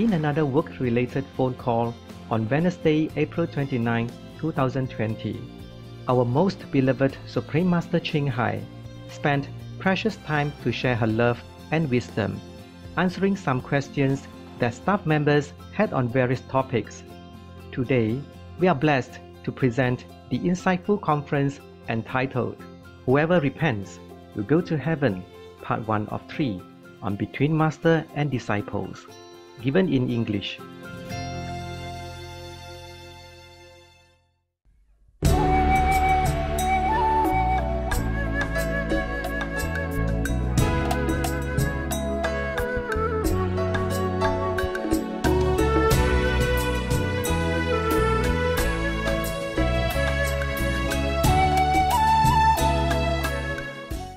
in another work-related phone call on Wednesday, April 29, 2020. Our most beloved Supreme Master Ching Hai spent precious time to share her love and wisdom, answering some questions that staff members had on various topics. Today, we are blessed to present the insightful conference entitled Whoever Repents Will Go to Heaven, Part 1 of 3 on Between Master and Disciples, given in English.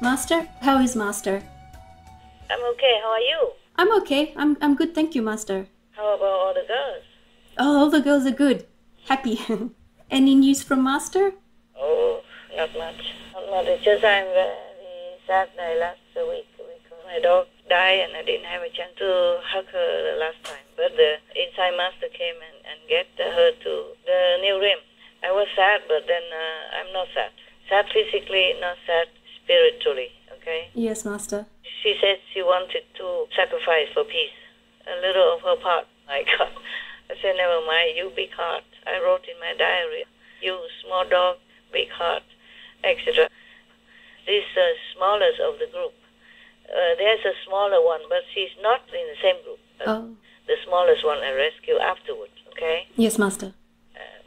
Master, how is Master? I'm okay. How are you? I'm okay. I'm good, thank you, Master. How about all the girls? Oh, all the girls are good. Happy. Any news from Master? Oh, not much. Not much. It's just I'm very sad that last week because my dog died and I didn't have a chance to hug her the last time. But the inside Master came and get her to the new rim. I was sad, but then I'm not sad. Sad physically, not sad spiritually, okay? Yes, Master. She said she wanted to sacrifice for peace, a little of her part. My God. I said, never mind, you big heart. I wrote in my diary, you small dog, big heart, etc. This smallest of the group. There's a smaller one, but she's not in the same group. Oh. The smallest one I rescue afterwards, okay? Yes, Master.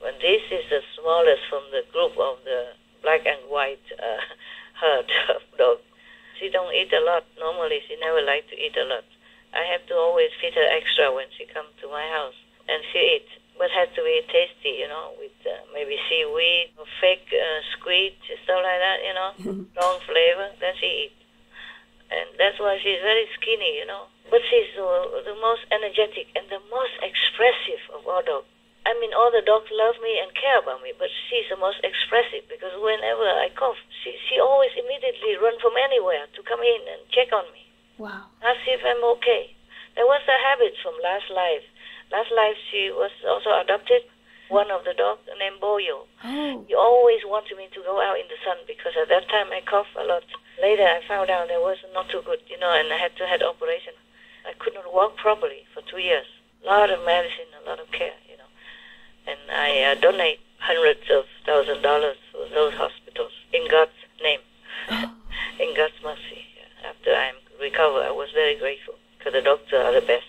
But this is the smallest from the group of the black and white herd of dogs. She don't eat a lot. Normally, she never liked to eat a lot. I have to always feed her extra when she comes to my house. And she eats, but has to be tasty, with maybe seaweed or fake squid, stuff like that, strong flavor. Then she eats. And that's why she's very skinny, But she's the most energetic and the most expressive of all dogs. I mean, all the dogs love me and care about me, but she's the most expressive because whenever I cough, she always immediately run from anywhere to come in and check on me. Wow. Ask if I'm okay. That was the habit from last life. Last life, she was also adopted, one of the dogs named Boyo. Oh. He always wanted me to go out in the sun because at that time I cough a lot. Later, I found out that was not too good, and I had to have operation. I could not walk properly for 2 years. A lot of medicine, a lot of care, And I donate hundreds of $1,000s for those hospitals in God's name, in God's mercy. After I recover, I was very grateful because the doctors are the best.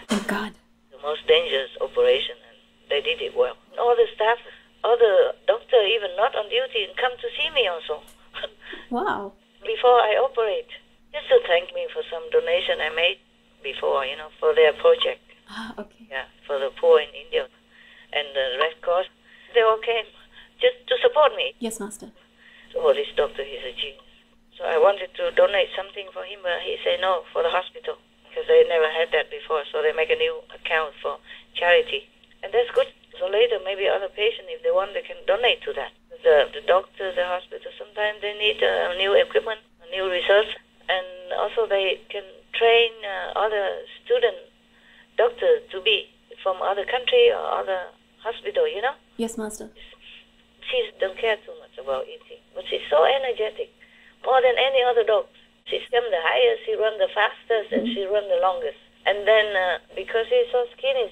Thank God. The most dangerous operation, and they did it well. And all the staff, all the doctor even not on duty, and come to see me also. Wow. Before I operate, just to thank me for some donation I made before, for their project. Ah, okay. Yeah, for the poor in India. And the Red Cross, they all came just to support me. Yes, Master. So, this doctor, he's a genius. So I wanted to donate something for him, but he said no, for the hospital, because they never had that before. So they make a new account for charity. And that's good. So later, maybe other patients, if they want, they can donate to that. The doctors, the hospital, sometimes they need new equipment, new research, and also they can train other student doctors to be from other country or other hospital, Yes, Master. She don't care too much about eating, but she's so energetic, more than any other dog. She's the highest, she runs the fastest, and she runs the longest. And then, because she's so skinny,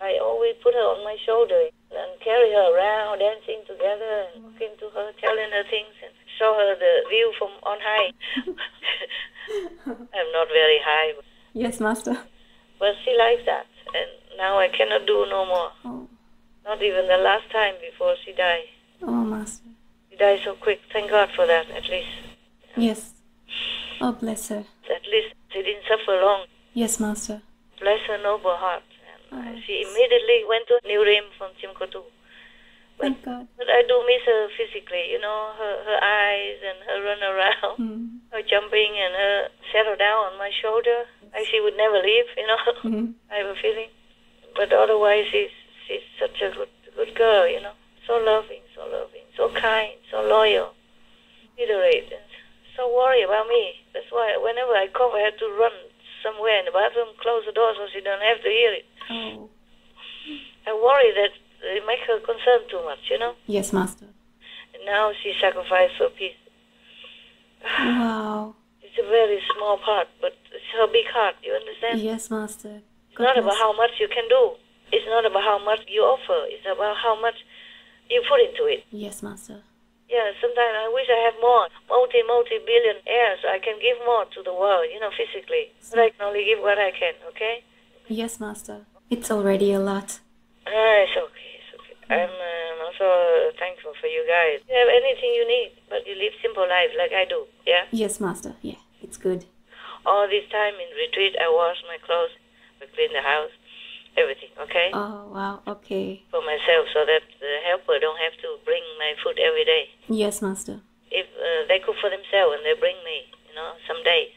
I always put her on my shoulder and carry her around, dancing together, and talking to her, telling her things, and show her the view from on high. I'm not very high, Yes, Master. but she likes that. And now I cannot do no more. Oh. Not even the last time before she died. Oh, Master. She died so quick. Thank God for that, at least. Yes. Oh, bless her. At least she didn't suffer long. Yes, Master. Bless her noble heart. And Oh. she immediately went to New Rim from Chimkotu. Thank God. But I do miss her physically, her eyes and her run around, her jumping and her settle down on my shoulder. Like she would never leave, I have a feeling. But otherwise, she's such a good girl, So loving, so kind, so loyal, considerate, and so worried about me. That's why whenever I cough, I have to run somewhere in the bathroom, close the door so she don't have to hear it. Oh. I worry that it makes her concerned too much, you know. Yes, Master. And now she sacrificed for peace. Wow. It's a very small part, but it's her big heart, you understand? Yes, Master. It's not about how much you can do. It's not about how much you offer. It's about how much you put into it. Yes, Master. Yeah, sometimes I wish I have more, multi-billion so I can give more to the world, you know, physically. But I can only give what I can, okay? Yes, Master. It's already a lot. It's okay, it's okay. I'm also thankful for you guys. You have anything you need, but you live simple life like I do, yeah? Yes, Master. Yeah, it's good. All this time in retreat, I wash my clothes, I clean the house, everything, okay? Oh, wow. Okay. For myself, so that the helper don't have to bring my food every day. Yes, Master. If they cook for themselves and they bring me, you know, some days.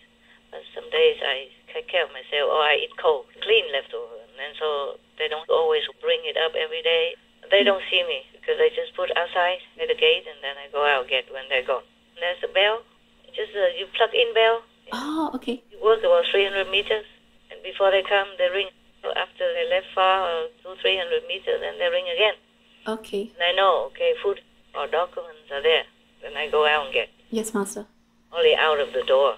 But some days I take care of myself, or I eat cold, clean leftover. And so they don't always bring it up every day. They don't see me because I just put outside at the gate and then I go out get when they're gone. And there's a bell. Just you plug in bell. Oh, okay. You work about 300 meters. And before they come, they ring. After they left far, 200-300 meters, then they ring again. Okay. And I know, okay, food or documents are there. Then I go out and get. Yes, Master. Only out of the door.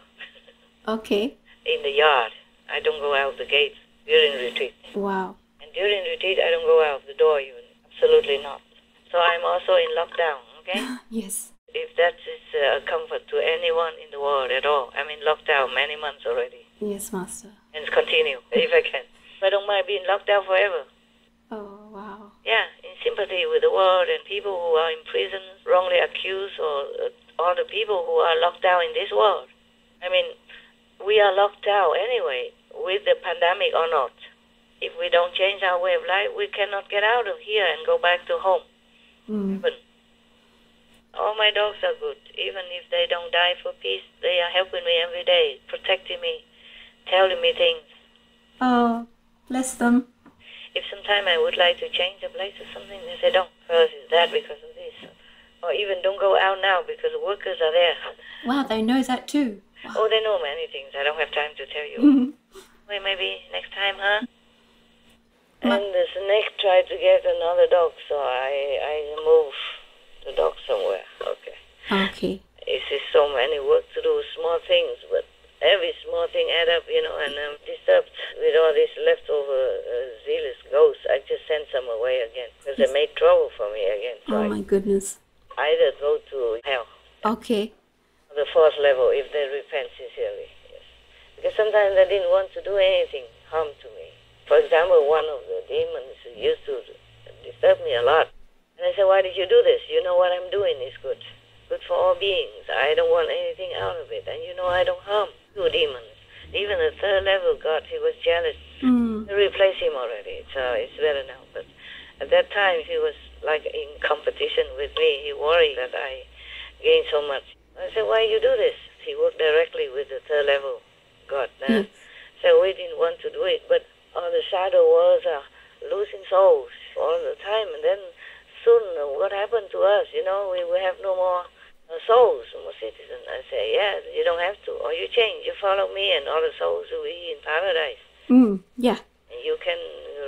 Okay. In the yard. I don't go out the gates during retreat. Wow. And during retreat, I don't go out the door even. Absolutely not. So I'm also in lockdown, okay? Yes. If that is a comfort to anyone in the world at all. I'm in lockdown many months already. Yes, Master. And continue, if I can. I don't mind being locked down forever. Oh, wow. Yeah, in sympathy with the world and people who are in prison, wrongly accused, or all the people who are locked down in this world. I mean, we are locked down anyway, with the pandemic or not. If we don't change our way of life, we cannot get out of here and go back to home. But all my dogs are good. Even if they don't die for peace, they are helping me every day, protecting me, telling me things. Oh, bless them. If sometime I would like to change the place or something, they say, don't, because it's that, because of this. Or even don't go out now because the workers are there. Wow, they know that too. Wow. Oh, they know many things. I don't have time to tell you. Well, maybe next time, huh? And the snake tried to get another dog, so I move the dog somewhere. Okay. Okay. It's just so many work to do, small things, but every small thing add up, you know, and I'm disturbed with all these leftover zealous ghosts. I just sent some away again because they made trouble for me again. So Oh, my goodness. either go to hell, Okay. the fourth level, if they repent sincerely. Yes. Because sometimes they didn't want to do anything harm to me. For example, one of the demons used to disturb me a lot. And I said, why did you do this? You know what I'm doing is good. Good for all beings. I don't want anything out of it. And you know I don't harm two demons. Even the third level God, he was jealous. I replaced him already, so it's better now. But at that time, he was like in competition with me. He worried that I gained so much. I said, why you do this? He worked directly with the third level God. So we didn't want to do it, but all the shadow worlds are losing souls all the time. And then soon, what happened to us? You know, we will have no more souls, no more citizens. I say, yeah, you don't have to. Or you change, you follow me, and all the souls will be in paradise. Yeah. And you can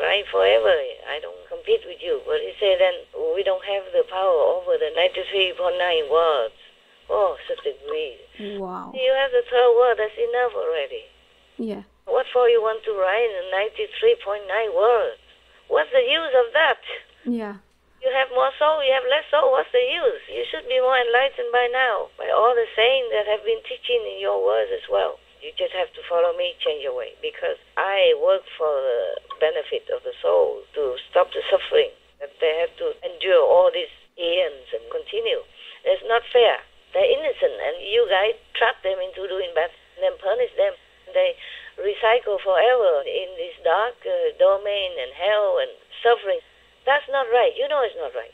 reign forever. I don't compete with you. But he said then, we don't have the power over the 93.9 worlds. Oh, such a greed. Wow. You have the third world, that's enough already. Yeah. What for you want to reign in 93.9 worlds? What's the use of that? Yeah. You have more soul, you have less soul, what's the use? You should be more enlightened by now, by all the saints that have been teaching in your words as well. You just have to follow me, change your way, because I work for the benefit of the soul, to stop the suffering, that they have to endure all these eons and continue. It's not fair. They're innocent, and you guys trap them into doing bad, and then punish them. They recycle forever in this dark domain and hell and suffering. That's not right. You know it's not right.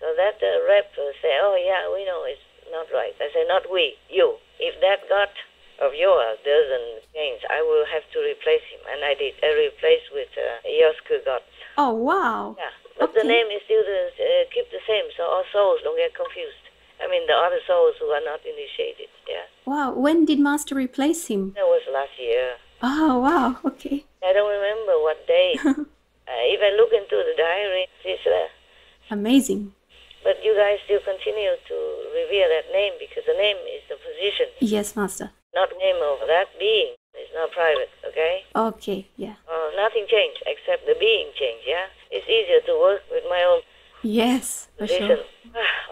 So that rep say, oh yeah, we know it's not right. I say, not we, you. If that God of yours doesn't change, I will have to replace him. And I did. I replaced with Yosuke God. Oh, wow. Yeah, but the name is still keep the same, so all souls don't get confused. I mean, the other souls who are not initiated, yeah. Wow. When did Master replace him? That was last year. Oh, wow. Okay. I don't remember what day. I look into the diary, it's there. Amazing. But you guys still continue to revere that name because the name is the position, Yes, Master. not name of that being. It's not private, okay? Okay, yeah. Nothing changed except the being changed, yeah? It's easier to work with my own Yes, for position. sure.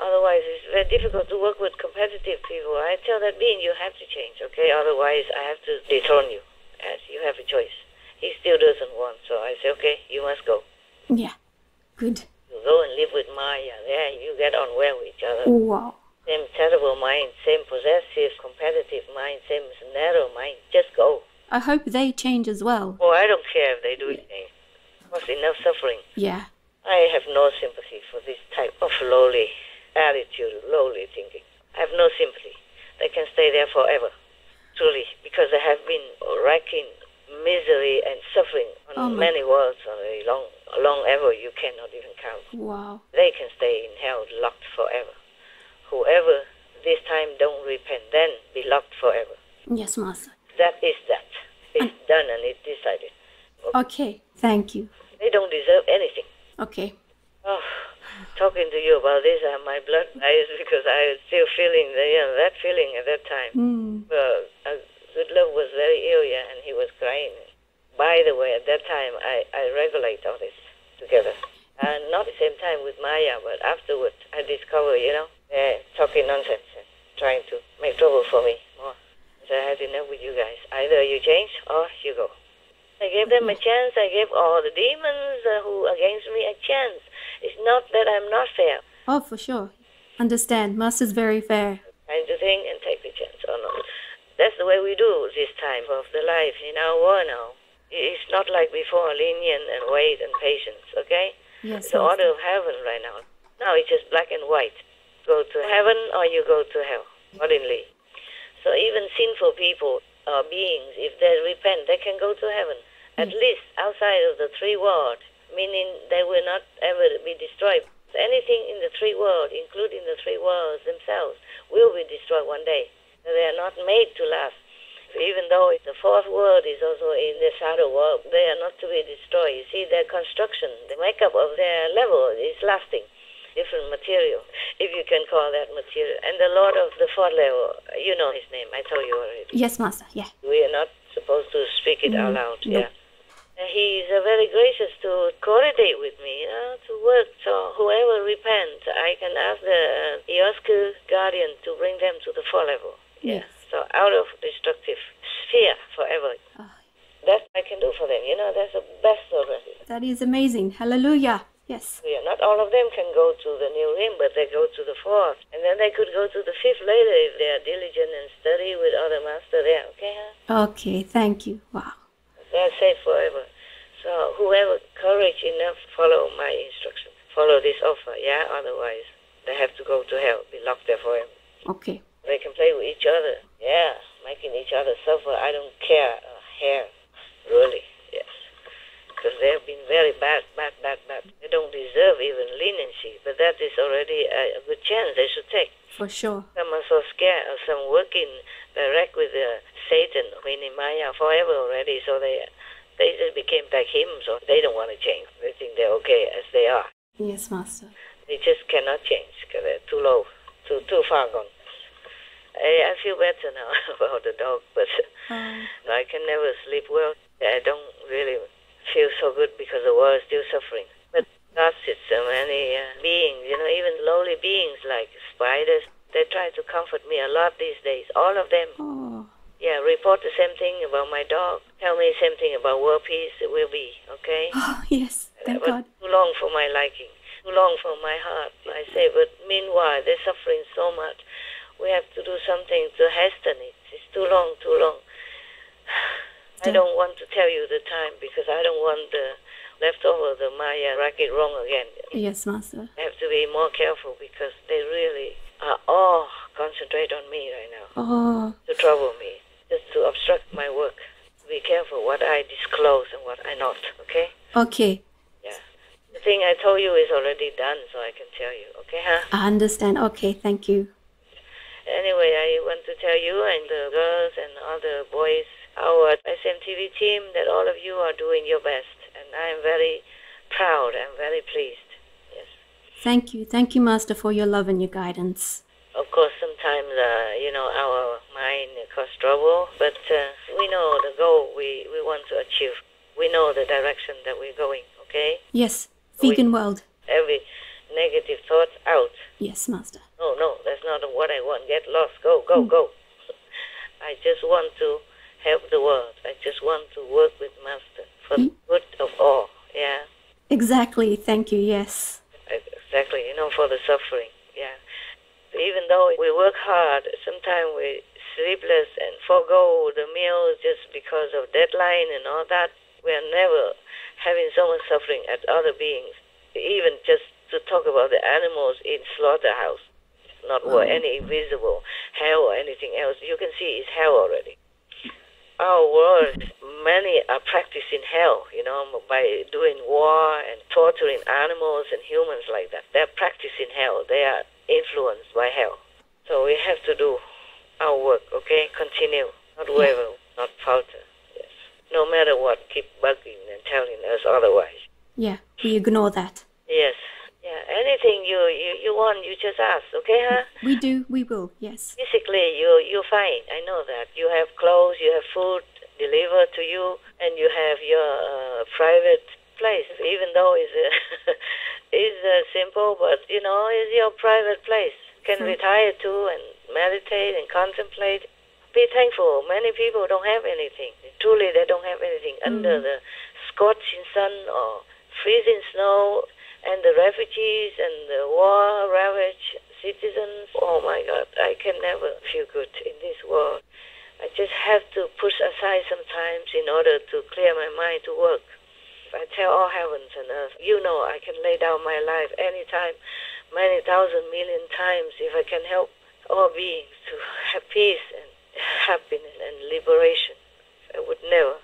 Otherwise, it's very difficult to work with competitive people. I tell that being, you have to change, okay? Otherwise, I have to dethrone you. As you have a choice. He still doesn't want, so I say, okay, you must go. Yeah, good. You go and live with Maya. There, you get on well with each other. Wow. Same terrible mind, same possessive, competitive mind, same narrow mind. Just go. I hope they change as well. Oh, I don't care if they do anything. What's enough suffering? Yeah. I have no sympathy for this type of lowly attitude, lowly thinking. I have no sympathy. They can stay there forever, truly, because they have been racking misery and suffering on many worlds already, long ever you cannot even count. Wow. They can stay in hell locked forever. Whoever this time don't repent, then be locked forever. Yes, Master. That is that. It's done and it's decided. Okay, thank you. They don't deserve anything. Okay. Oh, talking to you about this, my blood is because I was still feeling that feeling at that time. Good love was very ill, yeah, and he was crying. By the way, at that time, I regulate all this together. And not at the same time with Maya, but afterwards, I discovered, they're talking nonsense and trying to make trouble for me more. So I had enough with you guys. Either you change or you go. I gave them a chance. I gave all the demons who against me a chance. It's not that I'm not fair. Oh, for sure. Understand. Master's very fair. Kind to think and take the chance or not. That's the way we do this time of the life in our world now. It's not like before, lenient and wait and patience, okay? Yes, It's the order of heaven right now. Now it's just black and white. Go to heaven or you go to hell, accordingly. So even sinful people or beings, if they repent, they can go to heaven. At least outside of the three worlds, meaning they will not ever be destroyed. Anything in the three worlds, including the three worlds themselves, will be destroyed one day. They are not made to last. Even though the fourth world is also in the shadow world, they are not to be destroyed. You see, their construction, the makeup of their level is lasting. Different material, if you can call that material. And the Lord of the fourth level, you know his name, I told you already. Yes, Master, yeah. We are not supposed to speak it out loud, Nope. yeah. And he is very gracious to coordinate with me, to work. So whoever repents, I can ask the Iosku guardian to bring them to the fourth level. Yeah. Yes. So out of destructive sphere forever. That I can do for them. That's the best already. That is amazing. Hallelujah. Yes. Yeah, not all of them can go to the new ring, but they go to the fourth. And then they could go to the fifth later if they are diligent and study with other master there. Okay, huh? Okay, thank you. Wow. They're safe forever. So whoever courage enough, follow my instructions. Follow this offer, yeah? Otherwise, they have to go to hell, be locked there forever. Okay. They can play with each other, yeah, making each other suffer. I don't care. Hair, really, yes. Because they have been very bad. They don't deserve even leniency, but that is already a good chance they should take. For sure. Some are so scared of some working direct with Satan, meaning Maya, forever already, so they just became like him, so they don't want to change. They think they're okay as they are. Yes, Master. They just cannot change because they're too low, too far gone. I feel better now about the dog, but I can never sleep well. I don't really feel so good because the world is still suffering. But God sits so many beings, even lowly beings like spiders, they try to comfort me a lot these days. All of them. Oh. Yeah, report the same thing about my dog. Tell me the same thing about world peace. It will be, okay? Oh, yes. Thank But God. too long for my liking. Too long for my heart, I say. But meanwhile, they're suffering so much. We have to do something to hasten it. It's too long. I don't want to tell you the time because I don't want the leftover, the Maya, rack it wrong again. Yes, Master. I have to be more careful because they really are all concentrate on me right now. Oh. To trouble me, just to obstruct my work. Be careful what I disclose and what I not, okay? Okay. Yeah. The thing I told you is already done, so I can tell you, okay, huh? I understand. Okay, thank you. Anyway, I want to tell you and the girls and all the boys, our SMTV team, that all of you are doing your best. And I am very proud. I'm very pleased. Yes. Thank you, Master, for your love and your guidance. Of course, sometimes, our mind causes trouble, but we know the goal we want to achieve. We know the direction that we're going, okay? Yes, vegan world. Every negative thought out. Yes, Master. No, that's not what I want. Get lost. Go. I just want to help the world. I just want to work with Master for the good of all. Yeah. Exactly. Thank you. Yes. Exactly. For the suffering. Yeah. Even though we work hard, sometimes we sleepless and forego the meals just because of deadline and all that. We are never having so much suffering at other beings. Even just to talk about the animals in slaughterhouse, not any invisible hell or anything else. You can see it's hell already. Our world, many are practicing hell, by doing war and torturing animals and humans like that. They're practicing hell. They are influenced by hell. So we have to do our work, okay? Continue, not waver, not falter. Yes. No matter what, keep bugging and telling us otherwise. Yeah, we ignore that. Yes. Yeah, anything you want, you just ask, okay, huh? We will, yes. Physically, you're fine. I know that. You have clothes, you have food delivered to you, and you have your private place. Even though it's simple, but, it's your private place. You can retire to and meditate and contemplate. Be thankful. Many people don't have anything. Truly, they don't have anything. Under the scorching sun or freezing snow, and the refugees and the war-ravaged citizens, oh my God, I can never feel good in this world. I just have to push aside sometimes in order to clear my mind to work. I tell all heavens and earth, I can lay down my life anytime, many thousand million times, if I can help all beings to have peace and happiness and liberation. I would never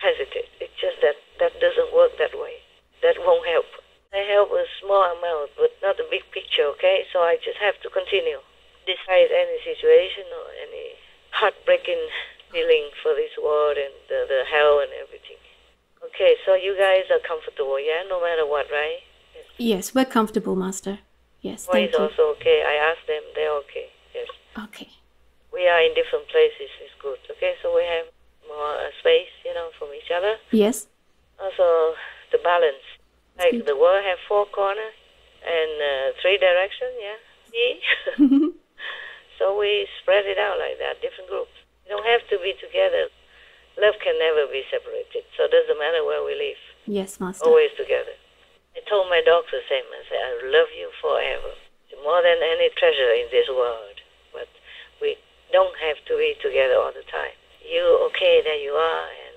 hesitate. It's just that doesn't work that way. That won't help. I help a small amount, but not a big picture, okay? So I just have to continue, despite any situation or any heartbreaking feeling for this world and the hell and everything. Okay, so you guys are comfortable, yeah? No matter what, right? Yes, we're comfortable, Master. Yes, thank you. Also okay. I asked them, they're okay. Yes. Okay. We are in different places, it's good. Okay, so we have more space, from each other. Yes. Also, the balance. Like the world have 4 corners and 3 directions, yeah? See? So we spread it out like that, different groups. You don't have to be together. Love can never be separated, so it doesn't matter where we live. Yes, Master. Always together. I told my dogs the same. I said, I love you forever. More than any treasure in this world. But we don't have to be together all the time. You okay that you are, and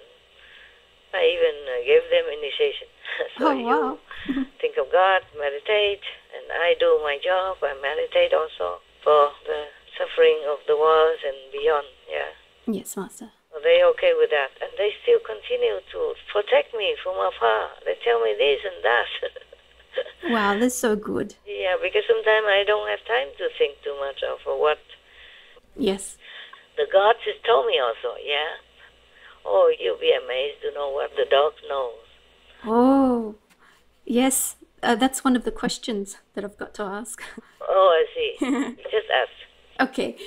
I even gave them initiation. So wow. You think of God, meditate, and I do my job. I meditate also for the suffering of the world and beyond, yeah. Yes, Master. So they okay with that. And they still continue to protect me from afar. They tell me this and that. Wow, that's so good. Yeah, because sometimes I don't have time to think too much of what Yes. the gods has told me also, yeah. Oh, you'll be amazed to know what the dog knows. Oh, yes. That's one of the questions that I've got to ask. Oh, I see. Just ask. Okay.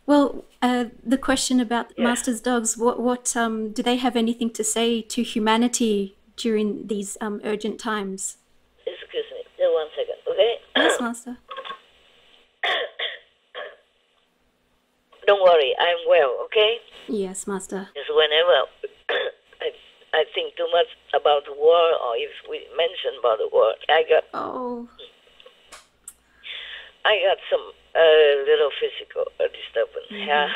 Well, the question about Master's dogs, what do they have anything to say to humanity during these urgent times? Excuse me. Just 1 second, okay? Yes, Master. Don't worry, I'm well, okay? Yes, Master. Just whenever I think too much about the war, or if we mention about the war, I got some little physical disturbance, yeah.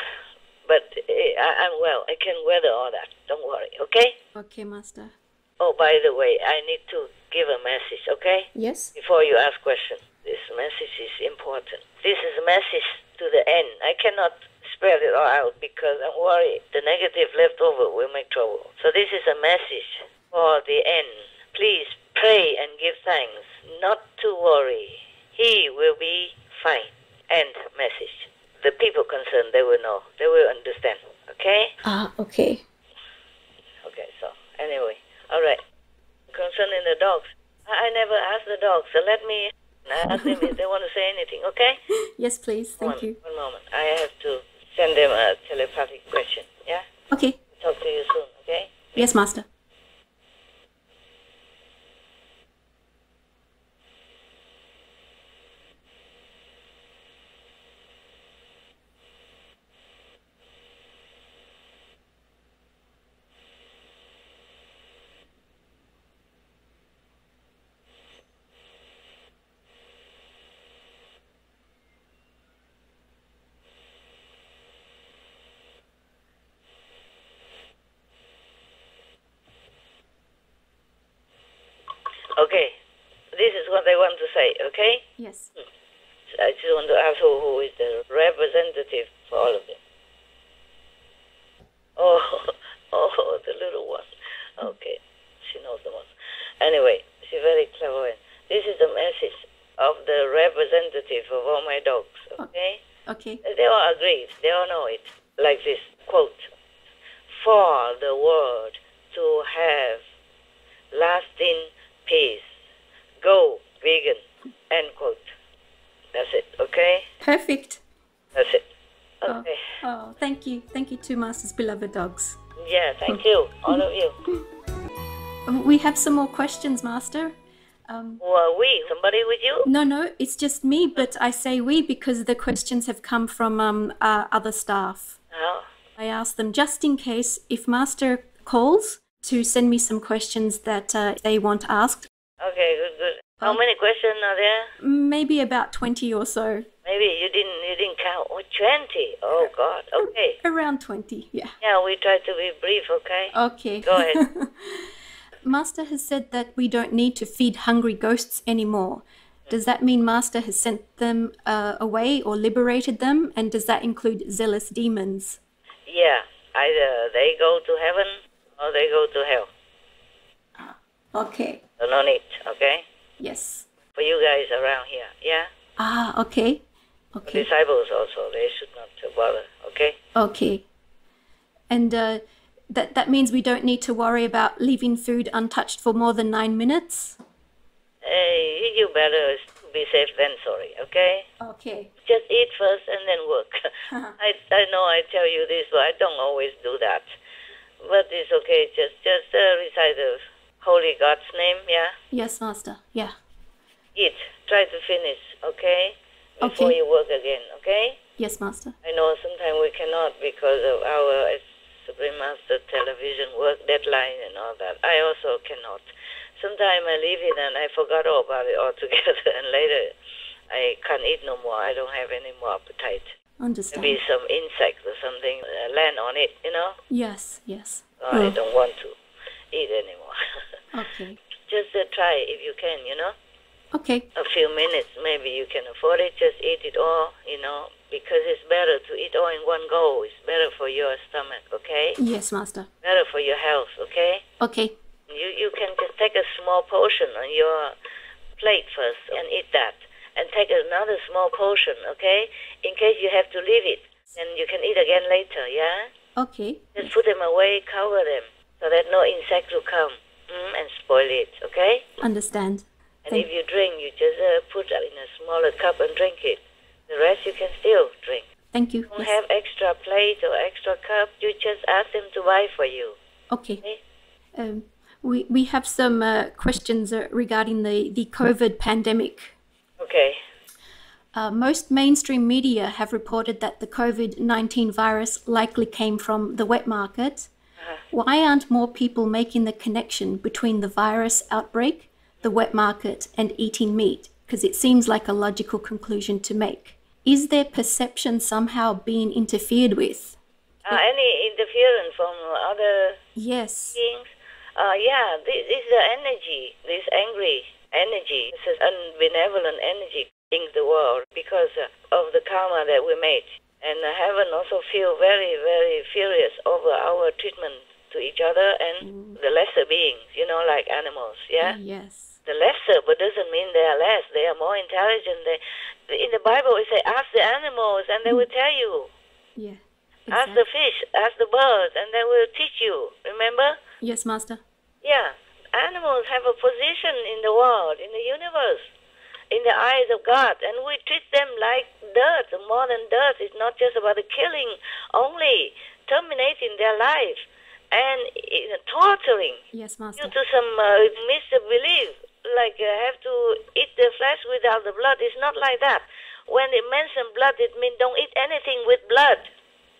But I'm well. I can weather all that. Don't worry, okay? Okay, Master. Oh, by the way, I need to give a message, okay? Yes. Before you ask questions, this message is important. This is a message to the end. I cannot spread it all out because I'm worried the negative leftover will make trouble. So this is a message for the end. Please pray and give thanks, not to worry. He will be fine. End message. The people concerned, they will know. They will understand. Okay? Okay. Okay, so anyway. All right. concerning the dogs. I never asked the dogs, so let me ask them if they want to say anything, okay? Yes, please. Thank you. One moment. I have to send them a telepathic question, yeah? Okay. Talk to you soon, okay? Yes, Master. Okay, this is what I want to say, okay? Yes. I just want to ask who is the representative for all of them. Oh, the little one. Okay, she knows the most. Anyway, she's very clever. This is the message of the representative of all my dogs, okay? Okay. They all agree, they all know it. Like this, quote, for the world to have lasting peace, go vegan, end quote. That's it, okay? Perfect. That's it. Okay. Oh, thank you. Thank you to Master's beloved dogs. Yeah, thank you, all of you. We have some more questions, Master. Were we? Somebody with you? No, it's just me, but I say we because the questions have come from other staff. Oh. I asked them just in case if Master calls to send me some questions that they want asked. Okay, good. How many questions are there? Maybe about 20 or so. Maybe you didn't count. Oh, 20. Oh God. Okay. Around 20, yeah. Yeah, we try to be brief, okay? Okay. Go ahead. Master has said that we don't need to feed hungry ghosts anymore. Does that mean Master has sent them away or liberated them? And does that include zealous demons? Yeah, either they go to heaven or they go to hell. Okay. So no need, okay? Yes. For you guys around here, yeah? Okay. Okay. Disciples also, they should not bother, okay? Okay. And that means we don't need to worry about leaving food untouched for more than 9 minutes? You better be safe than sorry, okay? Okay. Just eat first and then work. I know I tell you this, but I don't always do that. But it's okay, just recite the Holy God's name, yeah? Yes, Master, yeah. Eat. Try to finish, okay? Before you work again, okay? Yes, Master. I know sometimes we cannot because of our Supreme Master television work deadline and all that. I also cannot. Sometimes I leave it and I forgot all about it altogether, and later I can't eat no more. I don't have any more appetite. Understand. Maybe some insect or something land on it, you know? Yes. So I don't want to eat anymore. Okay. Just try if you can, you know? Okay. A few minutes, maybe you can afford it. Just eat it all, you know, because it's better to eat all in one go. It's better for your stomach, okay? Yes, Master. Better for your health, okay? Okay. You can just take a small portion on your plate first and eat that. And take another small portion, okay? In case you have to leave it. And you can eat again later, yeah? Okay. Just put them away, cover them, so that no insect will come and spoil it, okay? Understand. And if you drink, you just put it in a smaller cup and drink it. The rest you can still drink. Thank you. Don't have extra plate or extra cup. You just ask them to buy for you. Okay. We have some questions regarding the COVID pandemic. Okay. Most mainstream media have reported that the COVID-19 virus likely came from the wet market. Why aren't more people making the connection between the virus outbreak, the wet market, and eating meat? Because it seems like a logical conclusion to make. Is their perception somehow being interfered with? Any interference from other Yes. beings? Yeah, this is the energy, this angry energy, this is unbenevolent energy in the world because of the karma that we made. And heaven also feel very, very furious over our treatment to each other and the lesser beings, you know, like animals, yeah? Yes. The lesser, but doesn't mean they are less. They are more intelligent. In the Bible, it says, ask the animals and they will tell you. Yeah. Ask the fish, ask the birds, and they will teach you. Remember? Yes, Master. Yeah. animals have a position in the world, in the universe, in the eyes of God, and we treat them like dirt, more than dirt. It's not just about the killing only, terminating their life and torturing. Yes, Master. Due to some misbelief, like have to eat the flesh without the blood. It's not like that. When it mentions blood, it means don't eat anything with blood.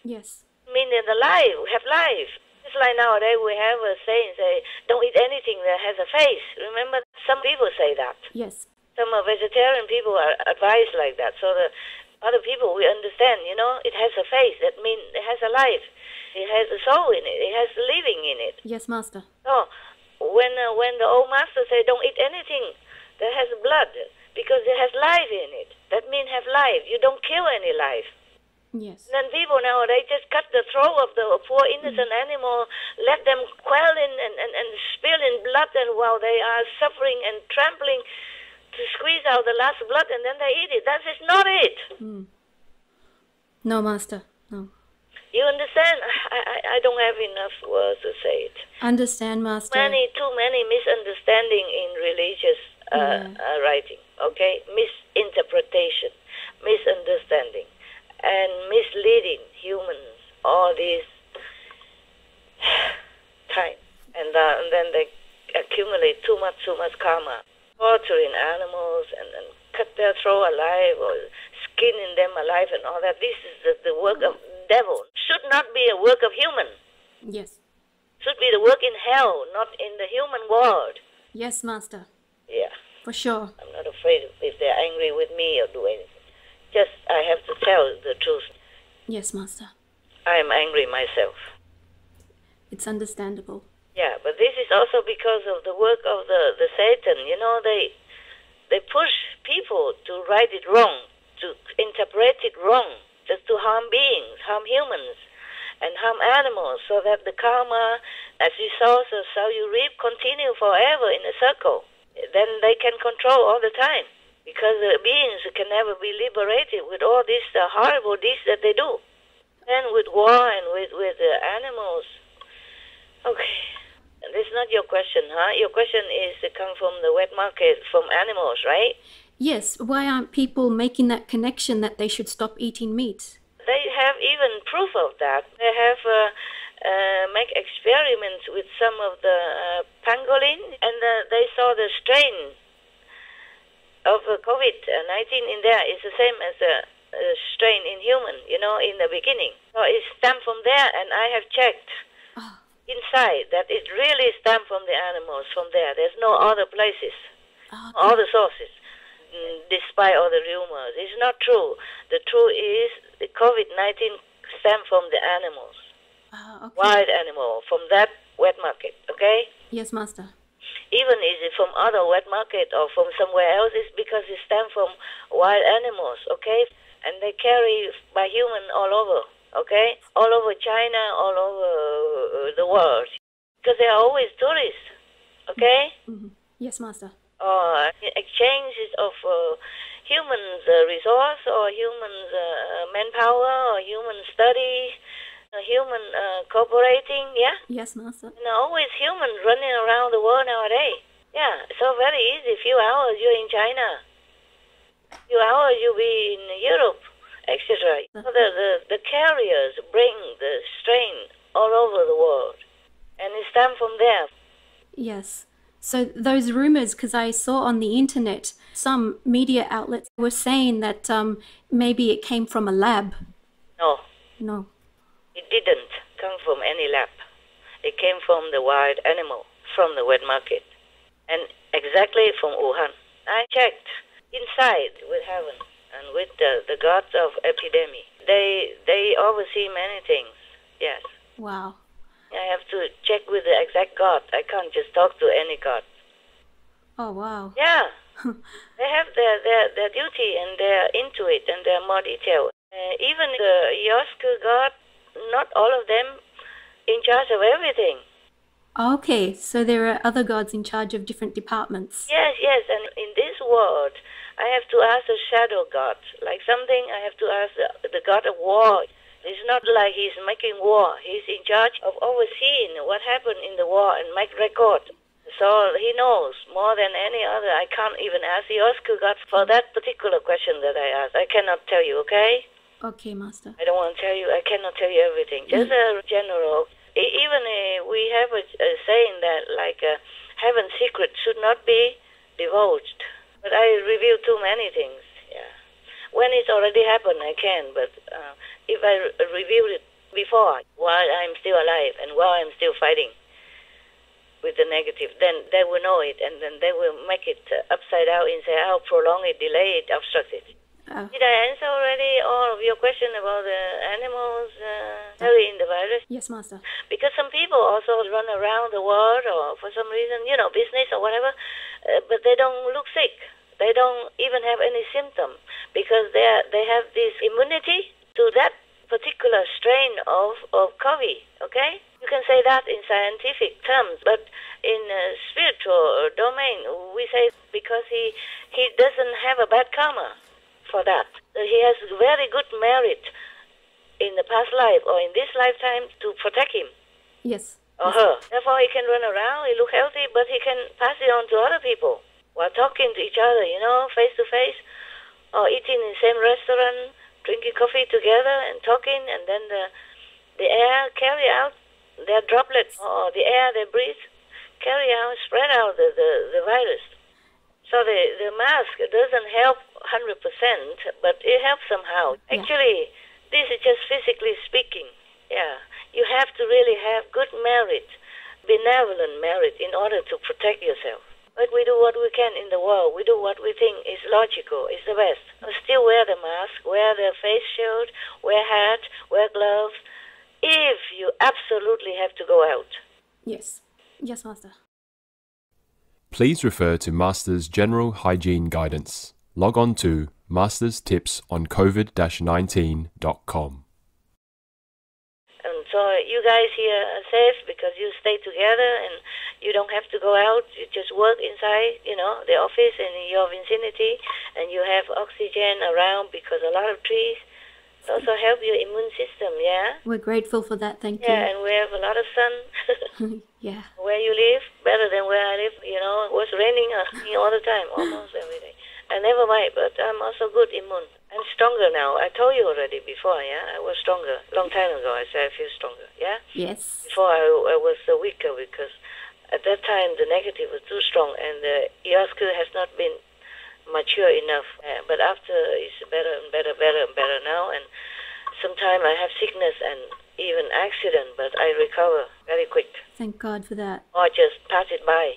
Yes. Meaning the life, have life. It's like nowadays we have a saying, say, don't eat anything that has a face. Remember, some people say that. Yes. Some vegetarian people are advised like that. So the other people, we understand, it has a face. That means it has a life. It has a soul in it. It has living in it. Yes, Master. So when the old master say, don't eat anything that has blood, because it has life in it. That means have life. You don't kill any life. Yes. Then people nowadays just cut the throat of the poor innocent animal, let them quail and spill in blood, and while they are suffering and trampling to squeeze out the last blood, and then they eat it. That is not it. No, Master. No. You understand? I don't have enough words to say it. Understand, Master. Too many misunderstanding in religious writing. Okay, misinterpretation, misunderstanding, and misleading humans all this time, and then they accumulate too much karma, torturing animals and cut their throat alive or skinning them alive and all that. This is the work of devil. Should not be a work of human. Yes. Should be the work in hell, not in the human world. Yes, Master. Yeah. For sure. I'm not afraid if they're angry with me or do anything. Just I have to tell the truth. Yes, Master. I am angry myself. It's understandable. Yeah, but this is also because of the work of the Satan. They push people to write it wrong, to interpret it wrong, just to harm beings, harm humans, and harm animals, so that the karma, as you sow, so shall you reap, continue forever in a circle. Then they can control all the time, because the beings can never be liberated with all these horrible deeds that they do. And with war and with animals. Okay. That's not your question, huh? Your question is to come from the wet market, from animals, right? Yes. Why aren't people making that connection that they should stop eating meat? They have even proof of that. They have make experiments with some of the pangolin, and they saw the strain of COVID-19 in there is the same as the strain in human, in the beginning. So it stemmed from there, and I have checked inside that it really stemmed from the animals, from there. There's no other places, all the sources, despite all the rumors. It's not true. The truth is the COVID-19 stemmed from the animals, wild animal, from that wet market, okay? Yes, Master. Even if it's from other wet market or from somewhere else, it's because it stems from wild animals, okay? And they carry by human all over, okay? All over China, all over the world. Because they are always tourists, okay? Mm-hmm. Yes, Master. Exchanges of humans' resource or humans' manpower or human study, human cooperating, yeah? Yes, Master. And always humans running around the world nowadays. Yeah, so very easy. Few hours you're in China. Few hours you'll be in Europe, etc. So the carriers bring the strain all over the world. And it stems from there. Yes. So those rumors, because I saw on the internet, some media outlets were saying that maybe it came from a lab. No. No. It didn't come from any lab. It came from the wild animal, from the wet market. And exactly from Wuhan. I checked inside with heaven and with the gods of epidemic. They oversee many things, yes. Wow. I have to check with the exact god. I can't just talk to any god. Oh, wow. Yeah. They have their duty, and they're into it, and they're more detailed. Even the Yosku god, not all of them in charge of everything. Okay, so there are other gods in charge of different departments. Yes, and in this world, I have to ask the shadow god. Like something, I have to ask the god of war. It's not like he's making war. He's in charge of overseeing what happened in the war and make record. So he knows more than any other. I can't even ask. He asked God for that particular question that I asked. I cannot tell you, okay? Okay, Master. I don't want to tell you. I cannot tell you everything. Just a general. Even we have a saying that like heaven's secret should not be divulged. But I reveal too many things. Yeah. When it's already happened, I can. But if I reveal it before, while I'm still alive and while I'm still fighting with the negative, then they will know it, and then they will make it upside down and say, "I'll prolong it, delay it, obstruct it." Oh. Did I answer already all of your question about the animals carrying the virus? Yes, Master. Because some people also run around the world, or for some reason, business or whatever, but they don't look sick. They don't even have any symptom because they have this immunity to that particular strain of COVID. Okay. You can say that in scientific terms, but in spiritual domain, we say because he doesn't have a bad karma for that. He has very good merit in the past life or in this lifetime to protect him. Yes. Or her. Therefore, he can run around, he look healthy, but he can pass it on to other people while talking to each other, face to face, or eating in the same restaurant, drinking coffee together and talking, and then the air carry out their droplets or the air they breathe, carry out, spread out the virus. So the mask doesn't help 100%, but it helps somehow. Yeah. Actually, this is just physically speaking. Yeah, you have to really have good merit, benevolent merit in order to protect yourself. But we do what we can in the world. We do what we think is logical, is the best. Still wear the mask, wear the face shield, wear hat, wear gloves, if you absolutely have to go out. Yes. Yes, Master. Please refer to Master's General Hygiene Guidance. Log on to masterstipsoncovid-19.com. And so you guys here are safe because you stay together and you don't have to go out. You just work inside, the office in your vicinity, and you have oxygen around because a lot of trees also help your immune system, yeah? We're grateful for that, thank you. Yeah, and we have a lot of sun. Yeah. Where you live, better than where I live, it was raining all the time, almost every day. And never mind, but I'm also good immune. I'm stronger now. I told you already before, yeah? I was stronger. Long time ago, I said I feel stronger, yeah? Yes. Before I was weaker because at that time the negative was too strong and the ERSQ has not been mature enough. But after it's better and better now, and sometimes I have sickness and even accident, but I recover very quick. Thank God for that. Or just pass it by.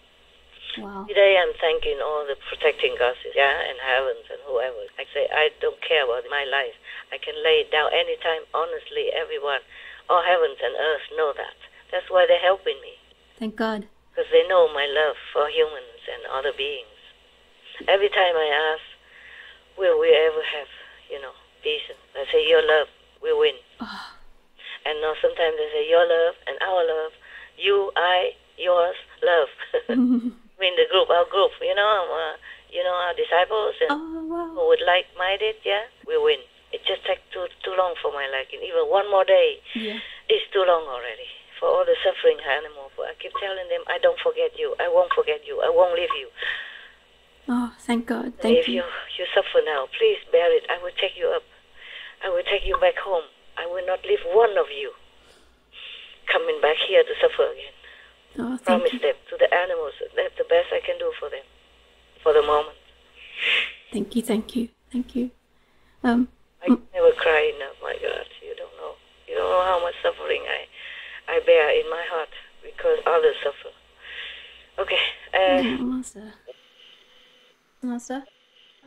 Wow. Today I'm thanking all the protecting gods, yeah, and heavens and whoever. I say I don't care about my life. I can lay it down anytime, honestly, everyone. All heavens and earth know that. That's why they're helping me. Thank God. Because they know my love for humans and other beings. Every time I ask, will we ever have, peace? I say, your love will win. Oh. And now sometimes they say, your love and our love, you, I, yours, love. In the group, our group, our disciples and who would like-minded, yeah, we win. It just takes too long for my liking. Even one more day, it's too long already. For all the suffering animals, I keep telling them, I don't forget you. I won't forget you. I won't leave you. Oh, thank God. Thank you. If you suffer now, please bear it. I will take you up. I will take you back home. I will not leave one of you coming back here to suffer again. Oh, Promise them to the animals. That's the best I can do for them for the moment. Thank you. I never cry enough, my God. You don't know. You don't know how much suffering I bear in my heart because others suffer. Okay. Master,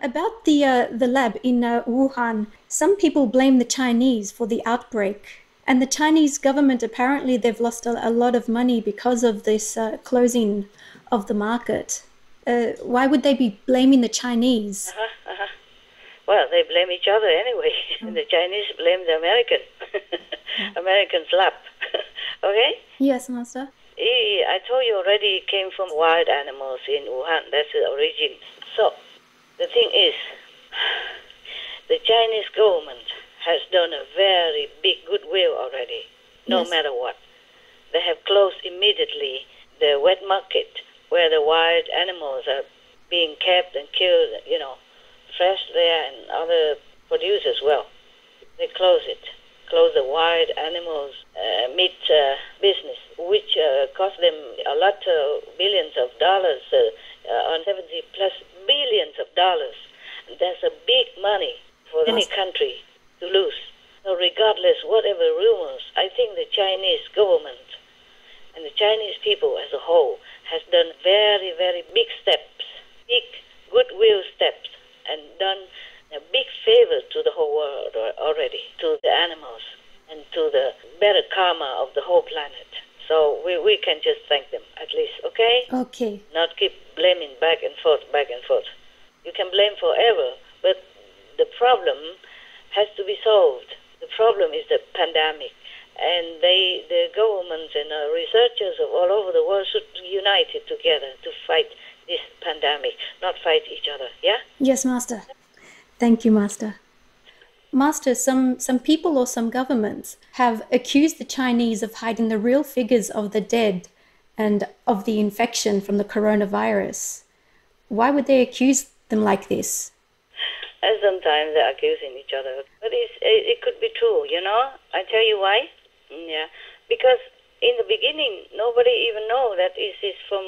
about the lab in Wuhan, some people blame the Chinese for the outbreak. And the Chinese government, apparently they've lost a lot of money because of this closing of the market. Why would they be blaming the Chinese? Well, they blame each other anyway. The Chinese blame the American. American slap. Okay? Yes, Master. I told you already it came from wild animals in Wuhan. That's the origin. So, the thing is, the Chinese government has done a very big goodwill already, no matter what. They have closed immediately the wet market where the wild animals are being kept and killed, fresh there and other produce as well. They close the wild animals meat business, which cost them a lot of billions of dollars, on 70 plus billions of dollars. That's a big money for any country to lose. So regardless, whatever rumors, I think the Chinese government and the Chinese people as a whole has done very, very big steps, big goodwill steps, and done a big favor to the whole world already, to the animals, and to the better karma of the whole planet. So we can just thank them, at least, okay? Okay. Not keep blaming back and forth. You can blame forever, but the problem has to be solved. The problem is the pandemic, and the governments and researchers of all over the world should unite together to fight this pandemic, not fight each other, yeah? Yes, Master. Thank you, Master. Master, some people or some governments have accused the Chinese of hiding the real figures of the dead and of the infection from the coronavirus. Why would they accuse them like this? Sometimes they're accusing each other. But it could be true, I tell you why. Yeah. Because in the beginning, nobody even know that this is from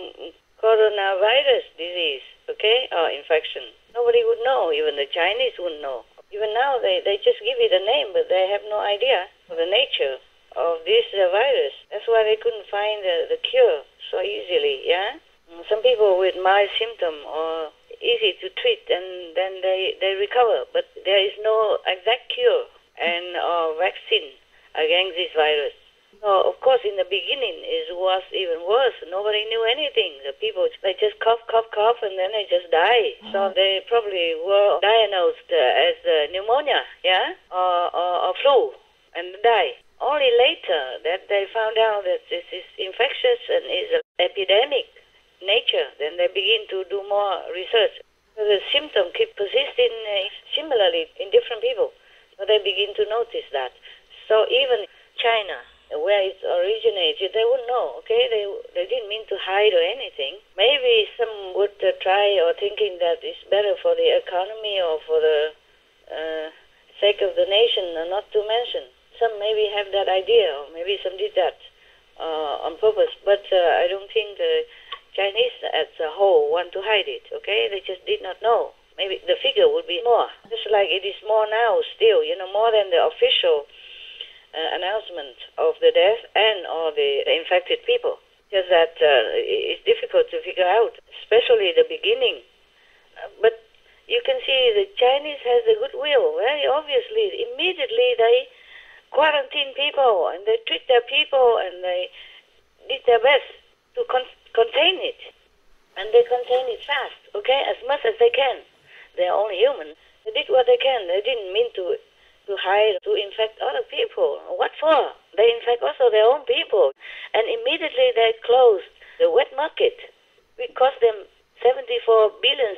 coronavirus disease, okay, or infection. Nobody would know. Even the Chinese wouldn't know. Even now, they just give it a name, but they have no idea of the nature of this virus. That's why they couldn't find the cure so easily, yeah? Some people with mild symptom or easy to treat, and then they recover. But there is no exact cure and vaccine against this virus. So, of course, in the beginning, it was even worse. Nobody knew anything. The people, they just cough, and then they just die. So they probably were diagnosed as pneumonia, yeah, or flu, and die. Only later that they found out that this is infectious and is an epidemic nature, then they begin to do more research. So the symptom keep persisting similarly in different people. So they begin to notice that. So even China, where it originated, they wouldn't know, okay? They didn't mean to hide or anything. Maybe some would try or thinking that it's better for the economy or for the sake of the nation, not to mention. Some maybe have that idea, or maybe some did that on purpose. But I don't think the Chinese as a whole want to hide it, okay? They just did not know. Maybe the figure would be more. Just like it is more now still, more than the official announcement of the death and or the infected people. Just that it's difficult to figure out, especially the beginning. But you can see the Chinese has the goodwill. Very obviously, immediately they quarantine people and they treat their people and they did their best to contain it. And they contain it fast, okay, as much as they can. They're only human. They did what they can. They didn't mean to hide, to infect other people. What for? They infect also their own people. And immediately they closed the wet market. It cost them $74 billion,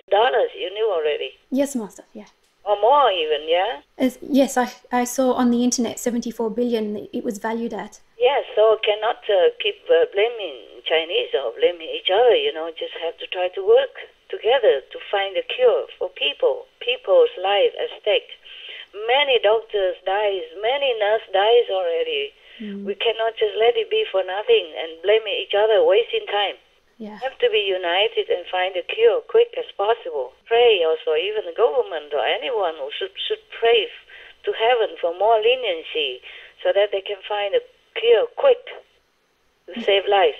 you knew already. Yes, Master, yeah. Or more even, yeah? Yes, I saw on the internet 74 billion it was valued at. Yes, so cannot keep blaming Chinese or blaming each other, just have to try to work together to find a cure for people's life at stake. Many doctors dies, many nurses dies already. We cannot just let it be for nothing and blame each other, wasting time. Yeah. Have to be united and find a cure quick as possible. Pray also, even the government or anyone who should pray to heaven for more leniency so that they can find a cure quick to save lives.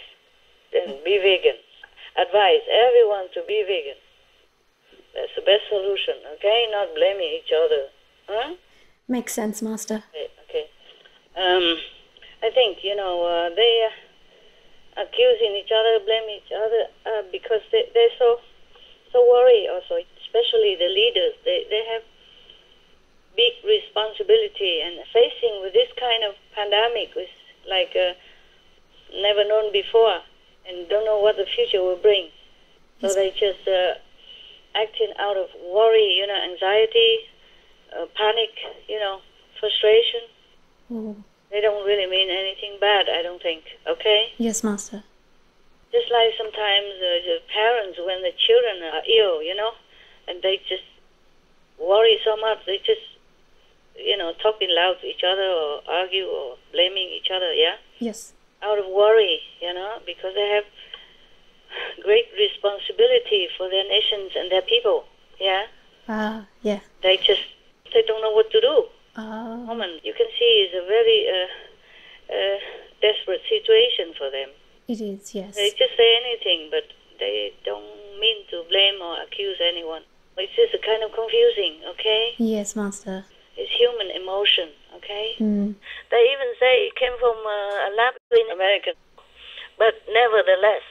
Then be vegan. Advise everyone to be vegan. That's the best solution, okay? Not blaming each other. Huh? Makes sense, Master. Okay. I think, they accusing each other, blaming each other because they're so worried also, especially the leaders. They have big responsibility and facing with this kind of pandemic is like never known before and don't know what the future will bring. So they just acting out of worry, anxiety, panic, frustration. They don't really mean anything bad, I don't think. Okay? Yes, Master. Just like sometimes the parents, when the children are ill, and they just worry so much, they just, talking loud to each other or argue or blaming each other, yeah? Yes. Out of worry, because they have great responsibility for their nations and their people, yeah? Yeah. They don't know what to do. Oh. You can see it's a very desperate situation for them. It is, yes. They just say anything, but they don't mean to blame or accuse anyone. It's just a kind of confusing, okay? Yes, Master. It's human emotion, okay? Mm. They even say it came from a lab in America. But nevertheless,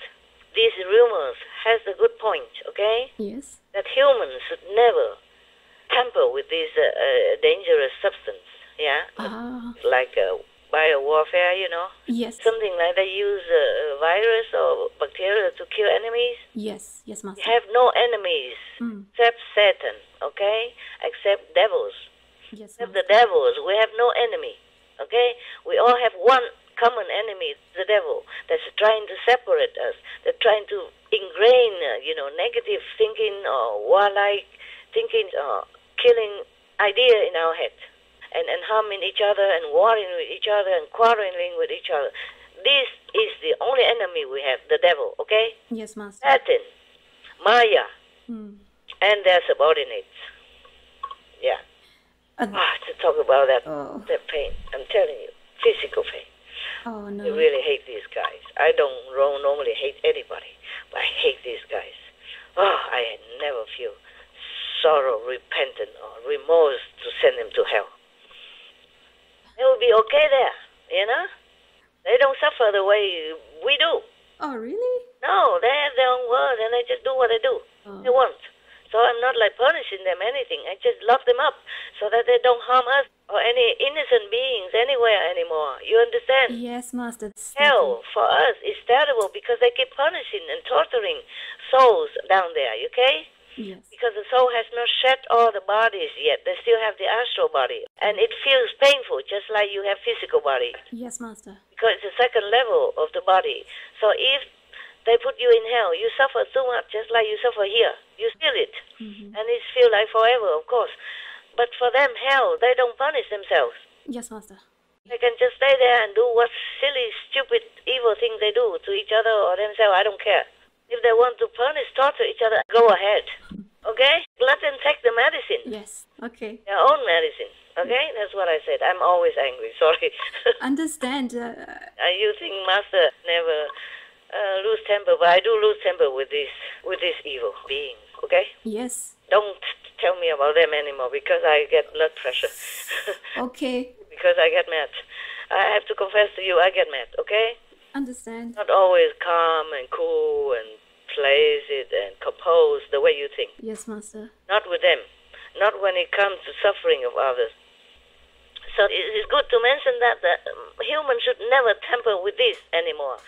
these rumors has a good point, okay? Yes. That humans should never tamper with this dangerous substance, yeah? Like biowarfare, Yes. Something like they use virus or bacteria to kill enemies. Yes, Master. We have no enemies except Satan, okay? Except devils. Yes, Except the devils, we have no enemy, okay? We all have one common enemy, the devil, that's trying to separate us. They're trying to ingrain, negative thinking or warlike thinking or killing idea in our head. And harming each other and warring with each other and quarreling with each other. This is the only enemy we have, the devil, okay? Yes, Master. Satan, Maya, and their subordinates. Yeah. To talk about that pain, I'm telling you, physical pain. Oh, no. I really hate these guys. I don't normally hate anybody, but I hate these guys. I never feel sorrow, repentance, or remorse to send them to hell. They will be okay there, They don't suffer the way we do. Oh, really? No, they have their own world and they just do what they do. They want. So I'm not like punishing them anything. I just lock them up so that they don't harm us or any innocent beings anywhere anymore. You understand? Yes, Master. Hell for us is terrible because they keep punishing and torturing souls down there, okay? Yes. Because the soul has not shed all the bodies yet. They still have the astral body. And it feels painful, just like you have physical body. Yes, Master. Because it's the second level of the body. So if they put you in hell, you suffer so much, just like you suffer here. You feel it. And it feels like forever, of course. But for them, hell, they don't punish themselves. Yes, Master. They can just stay there and do what silly, stupid, evil things they do to each other or themselves. I don't care. If they want to punish, torture each other, go ahead. Okay? Let them take the medicine. Yes. Okay. Their own medicine. Okay? That's what I said. I'm always angry. Sorry. Understand. You think Master never lose temper, but I do lose temper with these evil beings. Okay? Yes. Don't tell me about them anymore because I get blood pressure. Okay. Because I get mad. I have to confess to you, I get mad. Okay? Understand. Not always calm and cool and placid and composed the way you think. Yes, Master. Not with them. Not when it comes to suffering of others. So it's good to mention that the humans should never tamper with this anymore.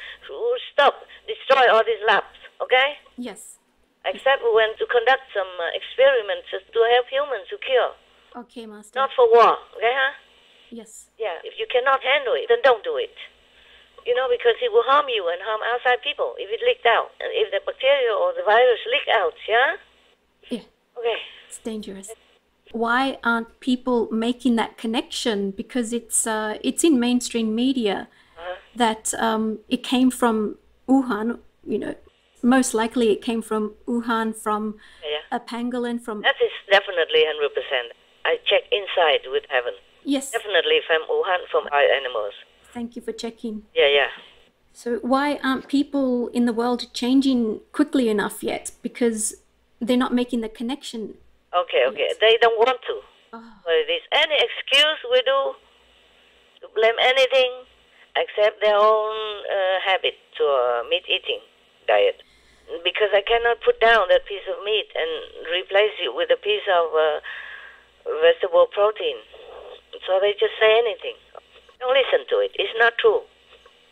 Stop. Destroy all these labs. Okay? Yes. Except when to conduct some experiments to help humans to cure. Okay, Master. Not for war. Okay, huh? Yes. Yeah. If you cannot handle it, then don't do it. Because it will harm you and harm outside people if it leaked out. And if the bacteria or the virus leak out, yeah? Yeah. Okay. It's dangerous. Why aren't people making that connection? Because it's in mainstream media that it came from Wuhan, most likely it came from Wuhan, from a pangolin, from... That is definitely 100%. I check inside with heaven. Yes. Definitely from Wuhan, from our animals. Thank you for checking. Yeah. So why aren't people in the world changing quickly enough yet? Because they're not making the connection. Okay. Yes. They don't want to. Oh. But it is any excuse we do to blame anything except their own habit to meat-eating diet. Because I cannot put down that piece of meat and replace it with a piece of vegetable protein. So they just say anything. Don't listen to it. It's not true.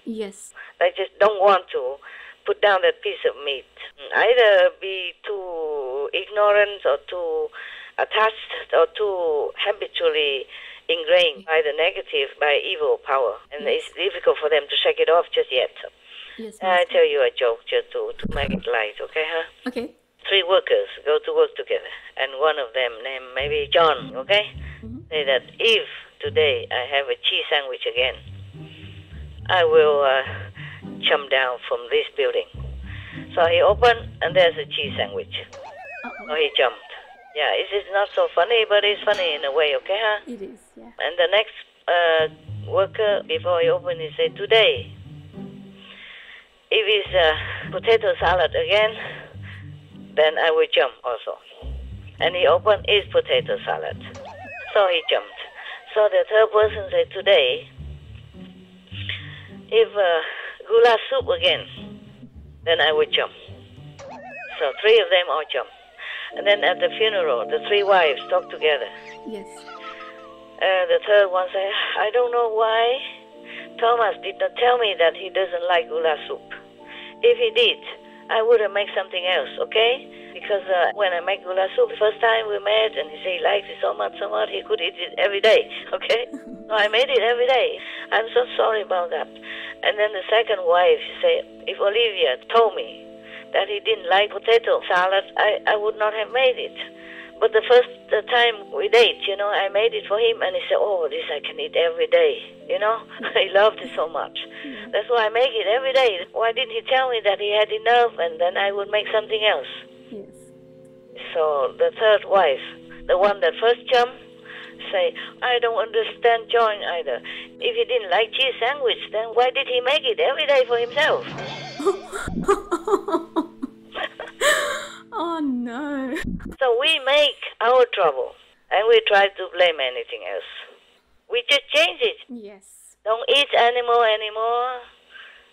Yes. They just don't want to put down that piece of meat. Either be too ignorant or too attached or too habitually ingrained by the negative, by evil power. And it's difficult for them to shake it off just yet. Yes, I Master. tell you a joke just to make it light, okay, huh? Okay. 3 workers go to work together, and one of them, named maybe John, okay, say that if today I have a cheese sandwich again, I will jump down from this building. So he opened, and there's a cheese sandwich. So he jumped. Yeah, it is not so funny, but it's funny in a way, okay, huh? It is, yeah. And the next worker, before he opened, he said, today, if it's potato salad again, then I will jump also. And he opened his potato salad. So he jumped. So the third person said, today, if goulash soup again, then I will jump. So 3 of them all jumped. And then at the funeral, the 3 wives talked together. Yes. The third one said, I don't know why Thomas did not tell me that he doesn't like goulash soup. If he did, I would have made something else, okay? Because when I make goulash soup, the first time we met, and he said he likes it so much, he could eat it every day, okay? So I made it every day. I'm so sorry about that. And then the second wife said, if Olivia told me that he didn't like potato salad, I would not have made it. But the first time we date, I made it for him, and he said, oh, this I can eat every day, He loved it so much. That's why I make it every day. Why didn't he tell me that he had enough, and then I would make something else? Yes. So the third wife, the one that first jumped, say, I don't understand John either. If he didn't like cheese sandwich, then why did he make it every day for himself? Oh, no. So we make our trouble, and we try to blame anything else. We just change it. Yes. Don't eat animal anymore.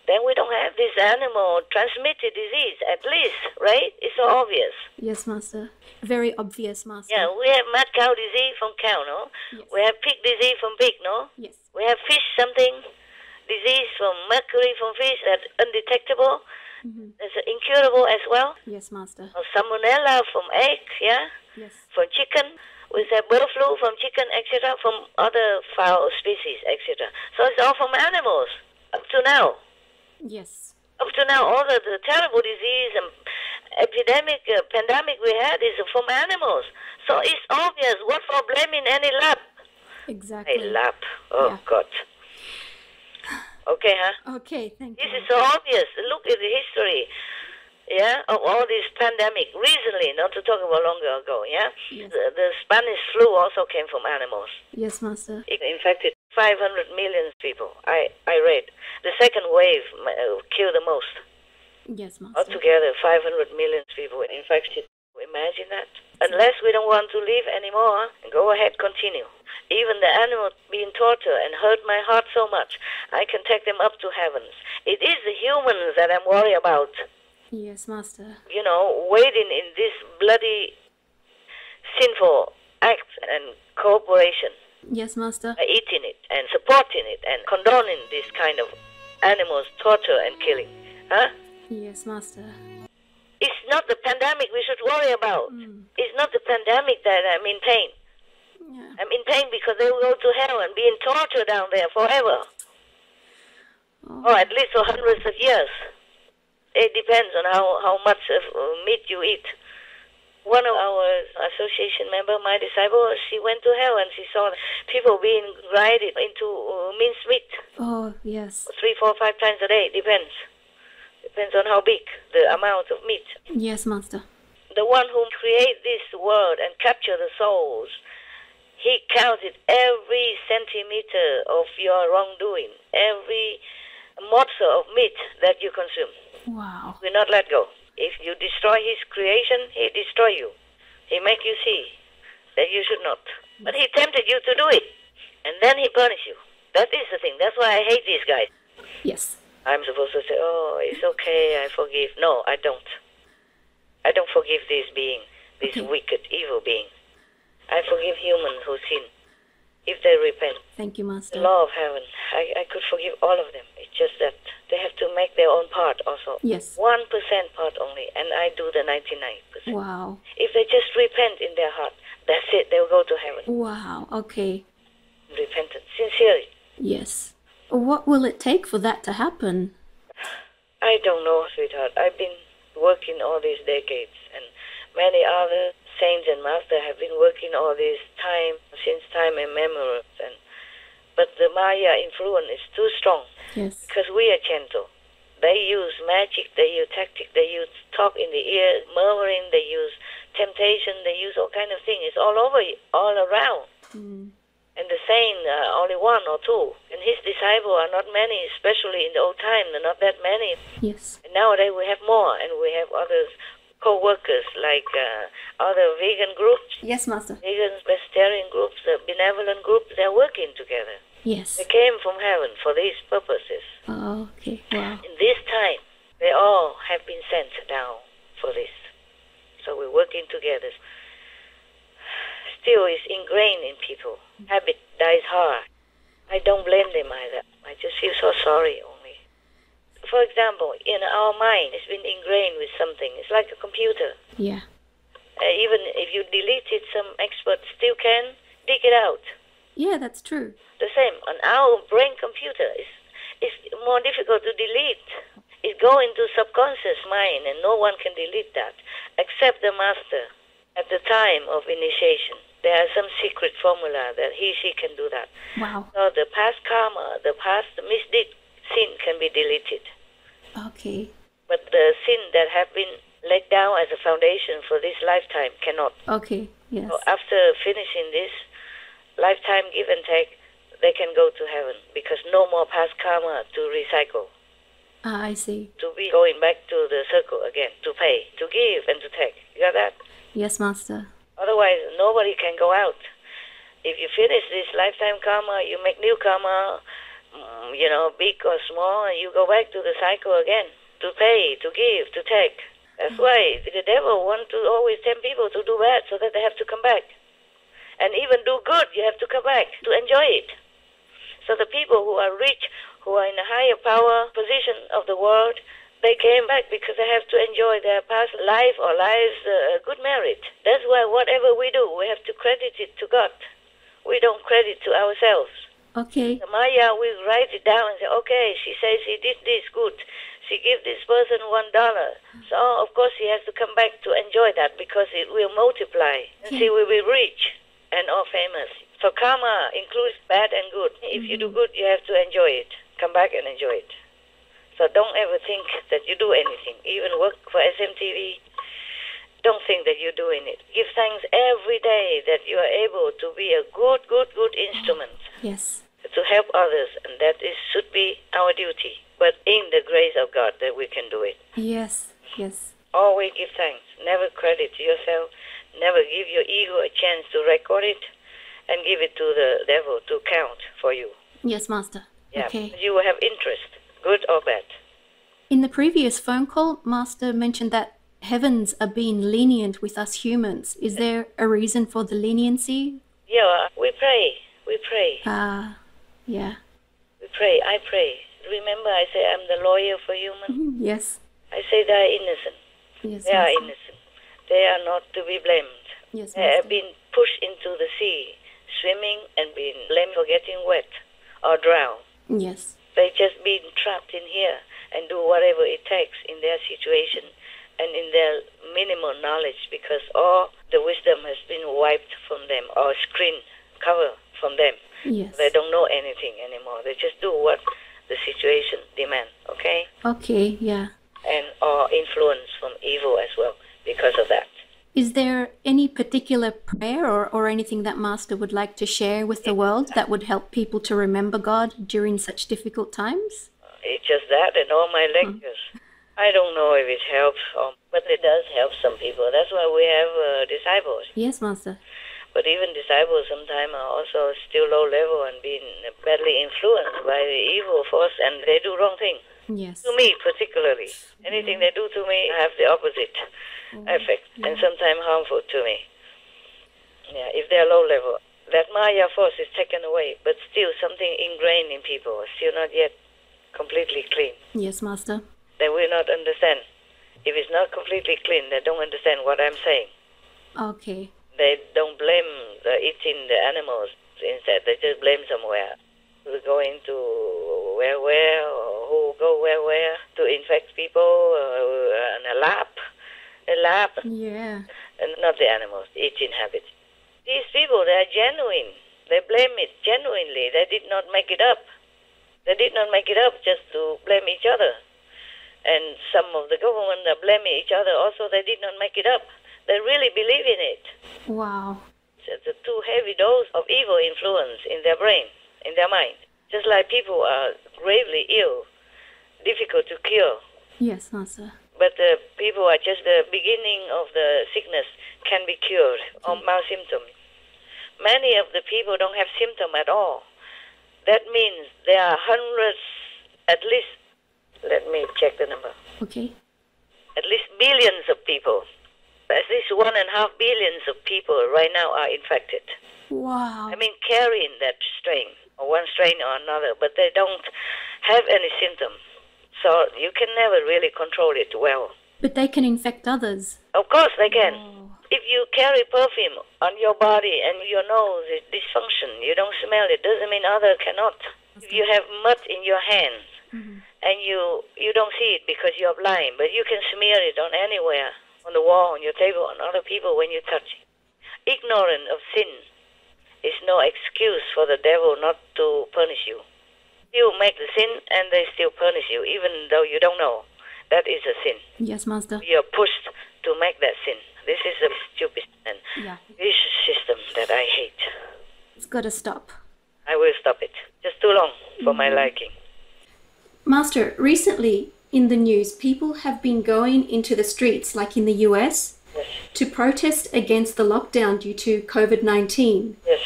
Then we don't have this animal transmitted disease, at least, right? It's so obvious. Yes, Master. Very obvious, Master. Yeah, we have mad cow disease from cow, no? Yes. We have pig disease from pig, no? Yes. We have fish something, disease from mercury from fish that's undetectable. It's incurable as well. Yes, Master. Or salmonella from egg, yeah? Yes. From chicken. We have bird flu from chicken, etc., from other fowl species, etc. So it's all from animals up to now. Yes. Up to now, all the terrible disease and epidemic, pandemic we had is from animals. So it's obvious. What for blaming any lab? Exactly. A lab. Oh, Yeah. God. Okay, huh? Okay, thank This you. is so obvious. Look at the history, yeah, of all this pandemic. Recently, not to talk about longer ago, yeah? Yes. The Spanish flu also came from animals. Yes, Master. It infected 500 million people, I read. The second wave killed the most. Yes, Master. Altogether, 500 million people were infected. Imagine that. Unless we don't want to live anymore, go ahead, continue. Even the animals being tortured and hurt my heart so much, I can take them up to heavens. It is the humans that I'm worried about. Yes, Master. Waiting in this bloody sinful act and cooperation, Yes, Master. eating it and supporting it and condoning this kind of animals torture and killing. Huh? Yes, Master. It's not the pandemic we should worry about. It's not the pandemic that I'm in pain. Yeah. I'm in pain because they will go to hell and be in torture down there forever. Or at least for hundreds of years. It depends on how much of meat you eat. One of our association member, my disciple, she went to hell and she saw people being grinded into minced meat. Oh, yes. 3, 4, 5 times a day. Depends. Depends on how big the amount of meat. Yes, Master. The one who created this world and captured the souls, he counted every centimeter of your wrongdoing, every morsel of meat that you consume. Wow. Will not let go. If you destroy his creation, he destroy you. He make you see that you should not. But he tempted you to do it, and then he punish you. That is the thing. That's why I hate these guys. Yes. I'm supposed to say, oh, it's okay, I forgive. No, I don't. I don't forgive this being, this wicked, evil being. I forgive humans who sin, if they repent. Thank you, The Master. law of heaven, I could forgive all of them. It's just that they have to make their own part also. Yes. 1% part only, and I do the 99%. Wow. If they just repent in their heart, that's it, they'll go to heaven. Wow. Okay. Repentance, sincerely. Yes. What will it take for that to happen? I don't know, sweetheart. I've been working all these decades, and many other saints and masters have been working all this time, since time immemorial. But the Maya influence is too strong. Yes. Because we are gentle. They use magic, they use tactic, they use talk in the ear, murmuring, they use temptation, they use all kind of things. It's all over, all around. And the saint, only one or two. And his disciples are not many, especially in the old time, they're not that many. Yes. And nowadays we have more, and we have other co-workers like other vegan groups. Yes, Master. Vegan, vegetarian groups, benevolent groups, they're working together. Yes. They came from heaven for these purposes. Oh, okay. Wow. In this time, they all have been sent down for this. So we're working together. Still, it's ingrained in people. Habit dies hard. I don't blame them either. I just feel so sorry only. For example, in our mind, it's been ingrained with something. It's like a computer. Yeah. Even if you delete it, some experts still can dig it out. Yeah, that's true. The same on our brain computer. It's more difficult to delete. It goes into subconscious mind, and no one can delete that except the master. At the time of initiation, there are some secret formula that she can do that. Wow. So the past karma, the past misdeed sin can be deleted. Okay. But the sin that have been laid down as a foundation for this lifetime cannot. Okay. Yes. So after finishing this lifetime give and take, they can go to heaven because no more past karma to recycle. I see. To be going back to the circle again, to pay, to give and to take. You got that? Yes, Master. Otherwise, nobody can go out. If you finish this lifetime karma, you make new karma, big or small, and you go back to the cycle again, to pay, to give, to take. That's why the devil wants to always tempt people to do bad so that they have to come back. And even do good, you have to come back to enjoy it. So the people who are rich, who are in a higher power position of the world, they came back because they have to enjoy their past life or lives' good merit. That's why whatever we do, we have to credit it to God. We don't credit to ourselves. Okay. The Maya will write it down and say, okay, she says she did this good. She gave this person $1. So, of course, he has to come back to enjoy that because it will multiply. And she will be rich and all famous. So karma includes bad and good. If you do good, you have to enjoy it. Come back and enjoy it. So don't ever think that you do anything. Even work for SMTV, don't think that you're doing it. Give thanks every day that you are able to be a good instrument. Yes. To help others, and that should be our duty. But in the grace of God that we can do it. Yes. Yes. Always give thanks. Never credit yourself. Never give your ego a chance to record it and give it to the devil to count for you. Yes, Master. Yeah. Okay. You will have interest, good or bad. In the previous phone call, Master mentioned that heavens are being lenient with us humans. Is there a reason for the leniency? Yeah, we pray. We pray. Yeah. We pray. I pray. Remember, I say I'm the lawyer for humans. Yes. I say they are innocent. Yes, They are Master. innocent. They are not to be blamed. Yes, They have Master. been pushed into the sea, swimming, and been blamed for getting wet or drowned. Yes. They just been trapped in here and do whatever it takes in their situation and in their minimal knowledge because all the wisdom has been wiped from them or screen cover from them. Yes. They don't know anything anymore. They just do what the situation demands, okay? Okay, yeah. And or influence from evil as well because of that. Is there any particular prayer or anything that Master would like to share with the world that would help people to remember God during such difficult times? It's just that and all my lectures. I don't know if it helps, but it does help some people. That's why we have disciples. Yes, Master. But even disciples sometimes are also still low level and being badly influenced by the evil force, and they do wrong things. Yes. To me, particularly. Anything they do to me have the opposite effect, and sometimes harmful to me. Yeah, if they're low level. That Maya force is taken away, but still something ingrained in people, still not yet completely clean. Yes, Master. They will not understand. If it's not completely clean, they don't understand what I'm saying. Okay. They don't blame eating the animals. Instead, they just blame somewhere. who's going to where, or who go where to infect people, in a lab. Yeah. And not the animals, the eating habits. These people, they are genuine. They blame it genuinely. They did not make it up. They did not make it up just to blame each other. And some of the government are blaming each other also. They did not make it up. They really believe in it. Wow. It's a too heavy dose of evil influence in their brain, in their mind. Just like people are gravely ill, difficult to cure. Yes, Master. But people are just the beginning of the sickness can be cured or mild symptoms. Many of the people don't have symptoms at all. That means there are hundreds, at least, let me check the number. Okay. At least billions of people. At least 1.5 billion of people right now are infected. Wow. I mean, carrying that strain, or one strain or another, but they don't have any symptom. So you can never really control it well. But they can infect others. Of course they can. Oh. If you carry perfume on your body and your nose is dysfunction, you don't smell it, doesn't mean others cannot. If you have mud in your hands and you don't see it because you're blind, but you can smear it on anywhere, on the wall, on your table, on other people when you touch it. Ignorance of sin is no excuse for the devil not to punish you. You make the sin and they still punish you, even though you don't know. That is a sin. Yes, Master. You're pushed to make that sin. This is a stupid and vicious system that I hate. It's got to stop. I will stop it. Just too long for my liking. Master, recently in the news, people have been going into the streets, like in the US, to protest against the lockdown due to COVID-19. Yes.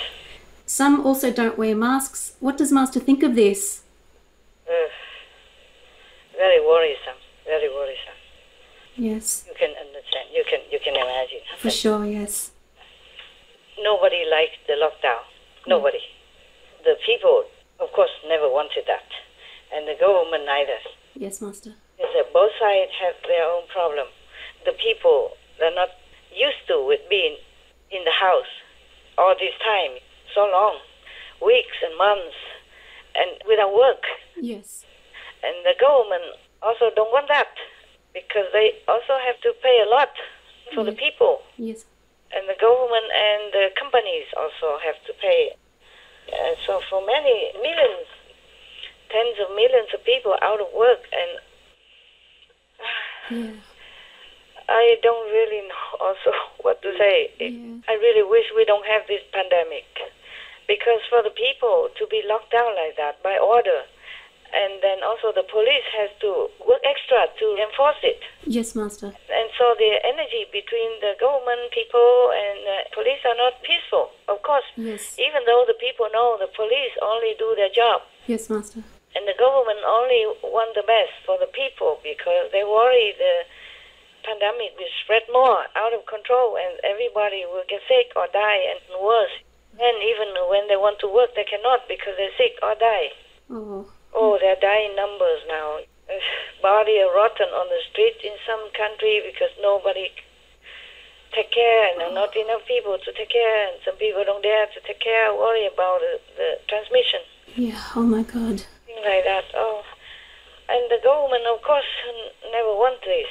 Some also don't wear masks. What does Master think of this? Very worrisome. Very worrisome. Yes. You can understand. You can imagine. For sure, yes. Nobody liked the lockdown. Nobody. The people, of course, never wanted that. And the government neither. Yes, Master. Because both sides have their own problem. The people, they're not used to with being in the house all this time, so long, weeks and months, and without work. Yes. And the government also don't want that, because they also have to pay a lot for the people. Yes. And the government and the companies also have to pay. So for many millions, tens of millions of people out of work, and I don't really know also what to say. I really wish we don't have this pandemic, because for the people to be locked down like that by order, and then also the police has to work extra to enforce it. Yes, Master. And so the energy between the government, people, and police are not peaceful, of course. Yes. Even though the people know the police only do their job. Yes, Master. And the government only want the best for the people, because they worry the pandemic will spread more out of control and everybody will get sick or die, and worse. And even when they want to work, they cannot because they're sick or die. Oh, they're dying numbers now. Body are rotten on the street in some country because nobody take care, and not enough people to take care, and some people don't dare to take care, worry about the transmission. Yeah, oh my God. Things like that. Oh, and the government, of course, never want this.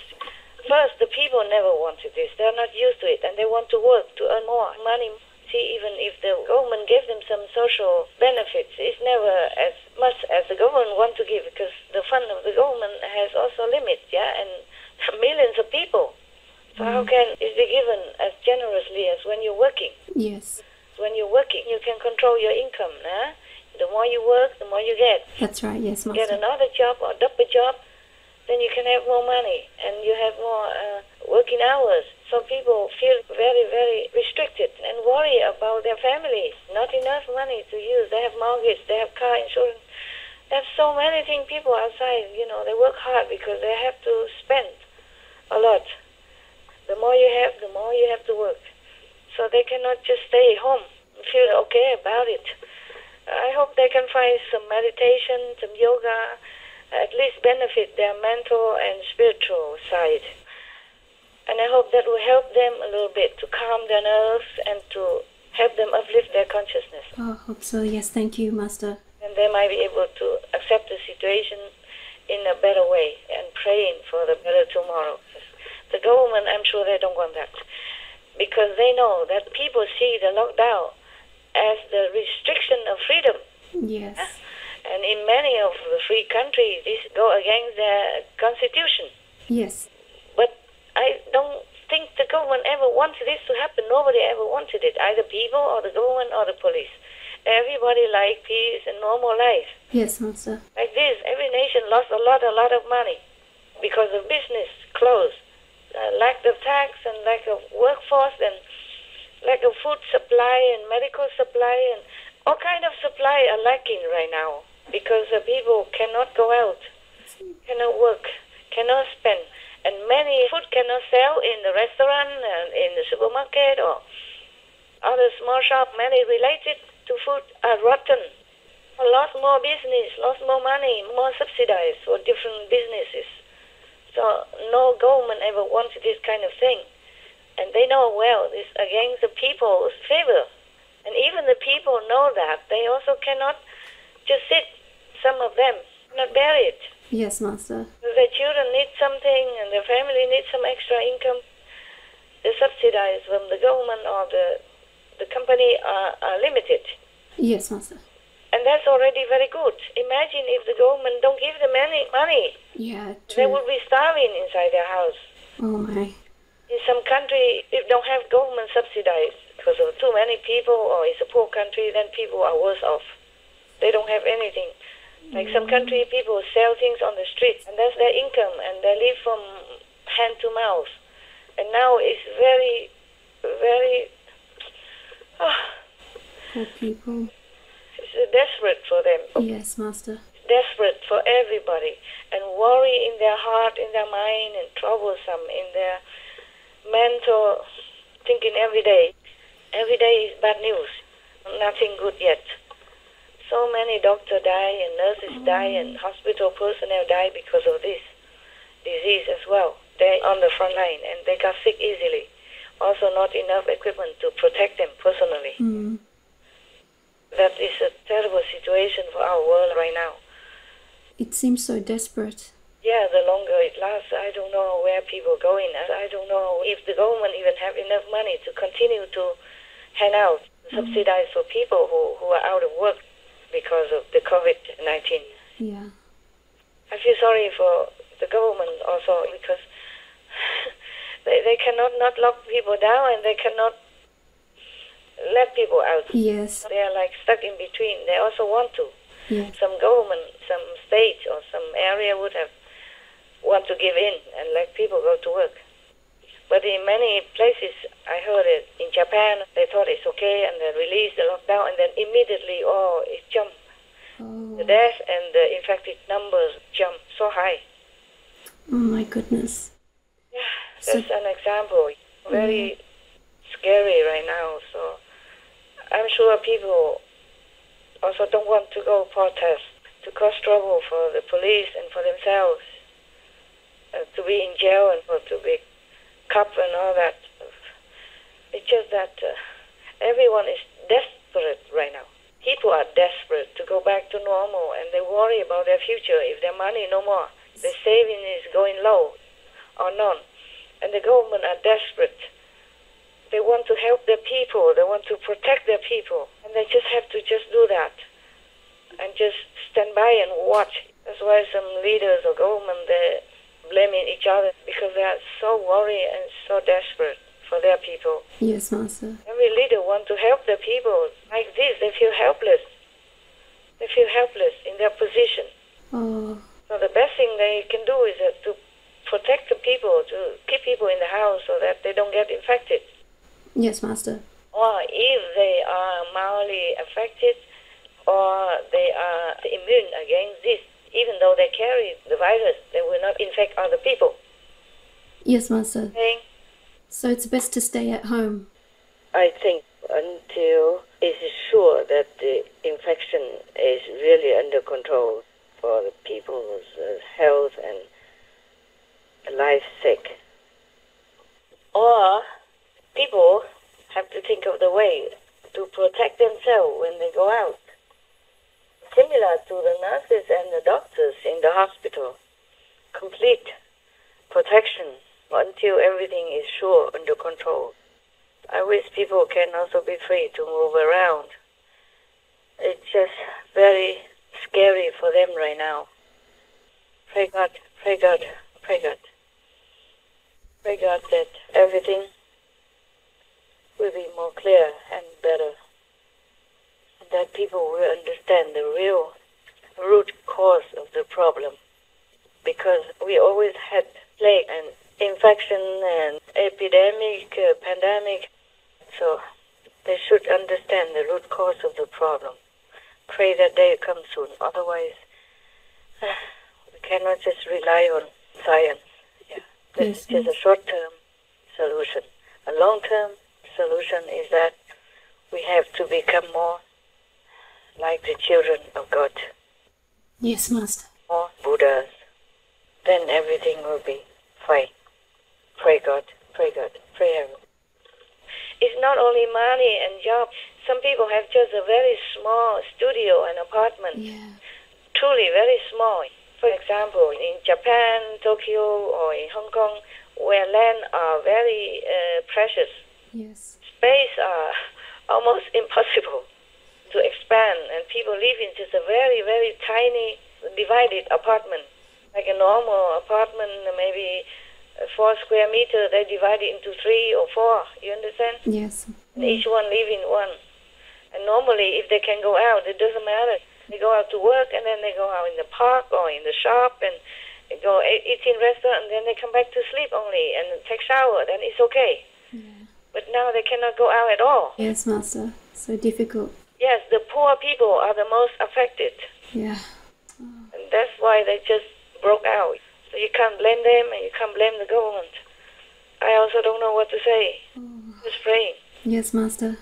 First, the people never wanted this. They're not used to it, and they want to work to earn more money. See, even if the government gave them some social benefits, it's never as much as the government want to give, because the fund of the government has also limits, and millions of people. So how can it be given as generously as when you're working? Yes. When you're working, you can control your income. The more you work, the more you get. That's right, yes, Master. Get another job or double job, then you can have more money, and you have more working hours. So people feel very, very restricted and worry about their families. Not enough money to use. They have mortgage, they have car insurance. They have so many things. People outside, they work hard because they have to spend a lot. The more you have, the more you have to work. So they cannot just stay home and feel okay about it. I hope they can find some meditation, some yoga, at least benefit their mental and spiritual side. And I hope that will help them a little bit to calm their nerves and to help them uplift their consciousness. Oh, I hope so. Yes, thank you, Master. And and they might be able to accept the situation in a better way and praying for the better tomorrow. The government, I'm sure they don't want that, because they know that people see the lockdown as the restriction of freedom. Yes. And in many of the free countries, this go against their constitution. Yes. But I don't think the government ever wanted this to happen. Nobody ever wanted it, either people or the government or the police. Everybody liked peace and normal life. Yes, Master. Like this, every nation lost a lot of money because of business closed, lack of tax and lack of workforce and lack of food supply and medical supply and all kind of supply are lacking right now because the people cannot go out, cannot work, cannot spend, and many food cannot sell in the restaurant and in the supermarket or other small shop. Many related to food are rotten. Lots more business, lots more money, more subsidized for different businesses. So no government ever wanted this kind of thing. And they know well it's against the people's favor. And even the people know that. They also cannot just sit, some of them, not bear it. Yes, Master. Their children need something and their family needs some extra income. The subsidies from the government or the company are limited. Yes, Master. And that's already very good. Imagine if the government don't give them any money. Yeah, true. They would be starving inside their house. Oh, my. In some country, if don't have government subsidized because of too many people or it's a poor country, then people are worse off. They don't have anything. Like some country, people sell things on the street, and that's their income, and they live from hand to mouth. And now it's very, very... Poor people. It's desperate for them. Yes, Master. Desperate for everybody, and worry in their heart, in their mind, and troublesome in their mental thinking every day. Every day is bad news. Nothing good yet. So many doctors die and nurses die and hospital personnel die because of this disease as well. They're on the front line and they got sick easily. Also not enough equipment to protect them personally. Mm. That is a terrible situation for our world right now. It seems so desperate. Yeah, the longer it lasts, I don't know where people are going. I don't know if the government even have enough money to continue to hand out, subsidize for people who are out of work because of the COVID-19. Yeah. I feel sorry for the government also because they cannot not lock people down and they cannot let people out. Yes. They are like stuck in between. They also want to. Yes. Some government, some state or some area would have want to give in and let people go to work. But in many places, I heard it in Japan, they thought it's okay and they released the lockdown and then immediately, it jumped. Oh. The death and the infected numbers jumped so high. Oh, my goodness. Yeah, that's an example. Very scary right now. So I'm sure people also don't want to go protest, to cause trouble for the police and for themselves, to be in jail and to be cuffed and all that. It's just that everyone is desperate right now. People are desperate to go back to normal and they worry about their future if their money no more. The saving is going low or none. And the government are desperate. They want to help their people. They want to protect their people. And they just have to just do that and just stand by and watch. That's why some leaders or government, they're blaming each other because they are so worried and so desperate for their people. Yes, Master. Every leader wants to help the people. Like this, they feel helpless. They feel helpless in their position. Oh. So the best thing they can do is to protect the people, to keep people in the house so that they don't get infected. Yes, Master. Or if they are mildly affected or they are immune against this, even though they carry the virus, they will not infect other people. Yes, Master. Okay? So it's best to stay at home. I think until it is sure that the infection is really under control for the people's health and life's sake. Or people have to think of the way to protect themselves when they go out. similar to the nurses and the doctors in the hospital. Complete protection until everything is sure under control. I wish people can also be free to move around. It's just very scary for them right now. Pray God, pray God, pray God. Pray God that everything will be more clear and better. And that people will understand the real root cause of the problem. Because we always had plague and infection and epidemic, pandemic. So they should understand the root cause of the problem. Pray that day come soon. Otherwise, we cannot just rely on science. Yeah. This is just a short-term solution. A long-term solution is that we have to become more like the children of God. Yes, Master. More Buddhas. Then everything will be fine. Pray God, pray God, pray heaven. It's not only money and job. Some people have just a very small studio and apartment. Yeah. Truly very small. For example, in Japan, Tokyo, or in Hong Kong, where land are very precious. Yes. Space are almost impossible to expand, and people live in just a very, very tiny, divided apartment. Like a normal apartment, maybe 4 square meters, they divide it into 3 or 4. You understand? Yes. And each one live in one. And normally, if they can go out, it doesn't matter. They go out to work, and then they go out in the park or in the shop, and they go eat in restaurant, and then they come back to sleep only and take shower. Then it's okay. Yeah. But now they cannot go out at all. Yes, Master. So difficult. Yes, the poor people are the most affected. Yeah. And that's why they just broke out. So you can't blame them, and you can't blame the government. I also don't know what to say. Just praying. Yes, Master.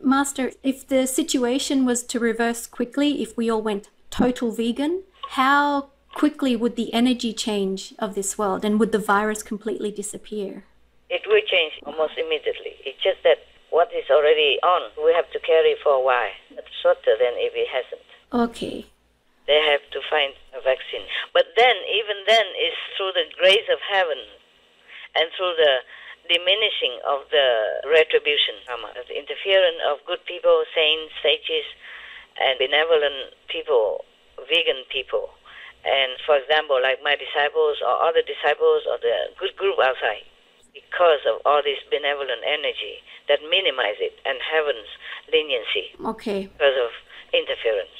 Master, if the situation was to reverse quickly, if we all went total vegan, how quickly would the energy change of this world, and would the virus completely disappear? It will change almost immediately. It's just that what is already on, we have to carry for a while. It's shorter than if it hasn't. Okay. They have to find a vaccine. But then, even then, it's through the grace of heaven and through the diminishing of the retribution, the interference of good people, saints, sages, and benevolent people, vegan people. And for example, like my disciples or other disciples or the good group outside, because of all this benevolent energy that minimize it and heaven's leniency. Okay. Because of interference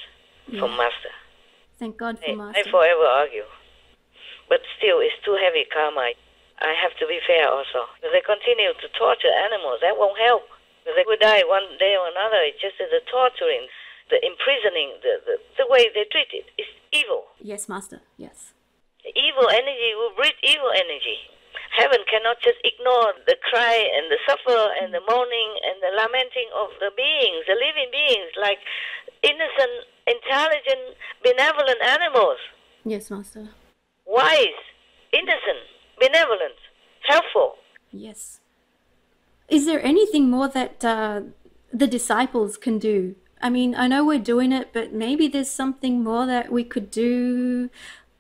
from Master. Thank God for Master. I forever argue. But still, it's too heavy karma. I have to be fair also. If they continue to torture animals, that won't help. If they will die one day or another, it's just the torturing, the imprisoning, the way they treat it. It's evil. Yes, Master. Yes. Evil energy will breed evil energy. Heaven cannot just ignore the cry and the suffer and the mourning and the lamenting of the beings, the living beings, like innocent, intelligent, benevolent animals. Yes, Master. Wise, innocent, benevolent, helpful. Yes. Is there anything more that the disciples can do? I mean, I know we're doing it, but maybe there's something more that we could do.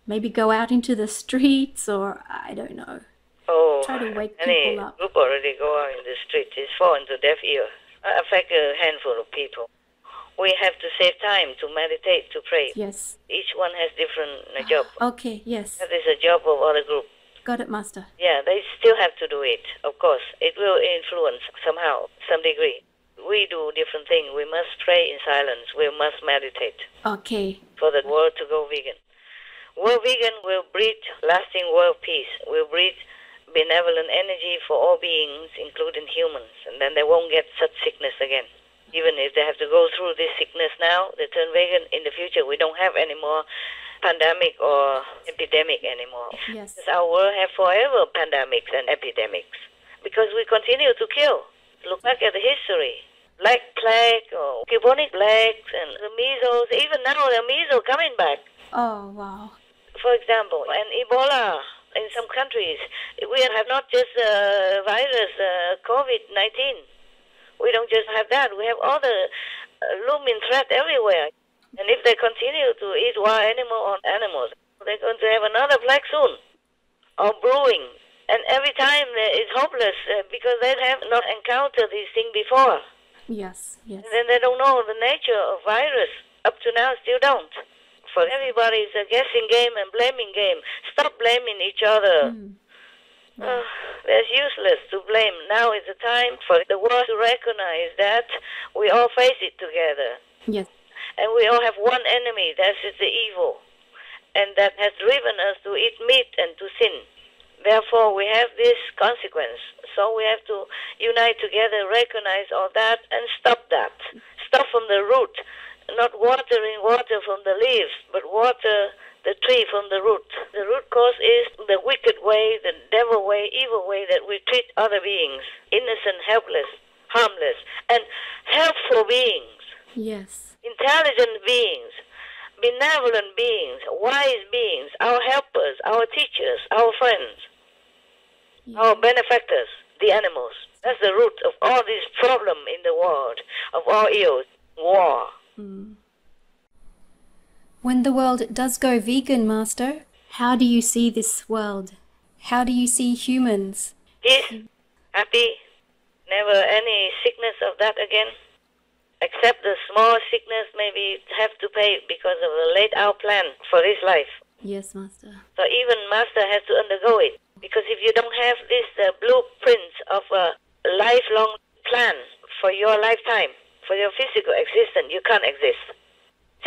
Maybe go out into the streets, or I don't know. Oh, try to wake any people up. group already go out in the street. It's fallen to deaf ear. Affect a handful of people. We have to save time to meditate, to pray. Yes. Each one has different job. Okay, yes. That is a job of other group. Got it, Master. Yeah, they still have to do it, of course. It will influence somehow, some degree. We do different things. We must pray in silence. We must meditate. Okay. For the world to go vegan. World vegan will breed lasting world peace. Will breed benevolent energy for all beings, including humans. And then they won't get such sickness again. Even if they have to go through this sickness now, they turn vegan. In the future, we don't have any more pandemic or epidemic anymore. Yes. Because our world have forever pandemics and epidemics. Because we continue to kill. Look back at the history. Black plague or bubonic plagues and the measles. Even now, the measles coming back. Oh, wow. For example, and Ebola in some countries. We have not just virus, COVID-19. We don't just have that. We have other looming threat everywhere. And if they continue to eat wild animals, they're going to have another plague soon, or brewing. And every time it's hopeless because they have not encountered these things before. Yes, yes. And then they don't know the nature of virus. Up to now, still don't. For everybody, it's a guessing game and blaming game. Stop blaming each other. It's useless to blame. Now is the time for the world to recognize that we all face it together. Yes. And we all have one enemy, that is the evil. And that has driven us to eat meat and to sin. Therefore, we have this consequence. So we have to unite together, recognize all that, and stop that. Stop from the root. Not watering water from the leaves, but water the tree from the root. The root cause is the wicked way, the devil way, evil way that we treat other beings. Innocent, helpless, harmless, and helpful beings. Yes. Intelligent beings. Benevolent beings. Wise beings. Our helpers, our teachers, our friends. Our benefactors, the animals. That's the root of all this problem in the world, of all ills, war. When the world does go vegan, Master, how do you see this world? How do you see humans? Peace, happy, never any sickness of that again. Except the small sickness maybe have to pay because of the laid out plan for this life. Yes, Master. So even Master has to undergo it. Because if you don't have this blueprint of a lifelong plan for your lifetime, for your physical existence, you can't exist.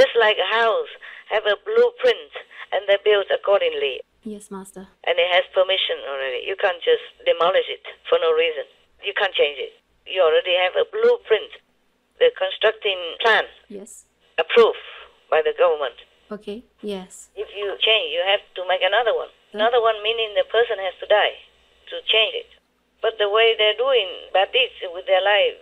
Just like a house have a blueprint and they're built accordingly. Yes, Master. And it has permission already. You can't just demolish it for no reason. You can't change it. You already have a blueprint, the constructing plan. Yes. Approved by the government. Okay, yes. If you change, you have to make another one. Another one meaning the person has to die to change it. But the way they're doing bad deeds with their life,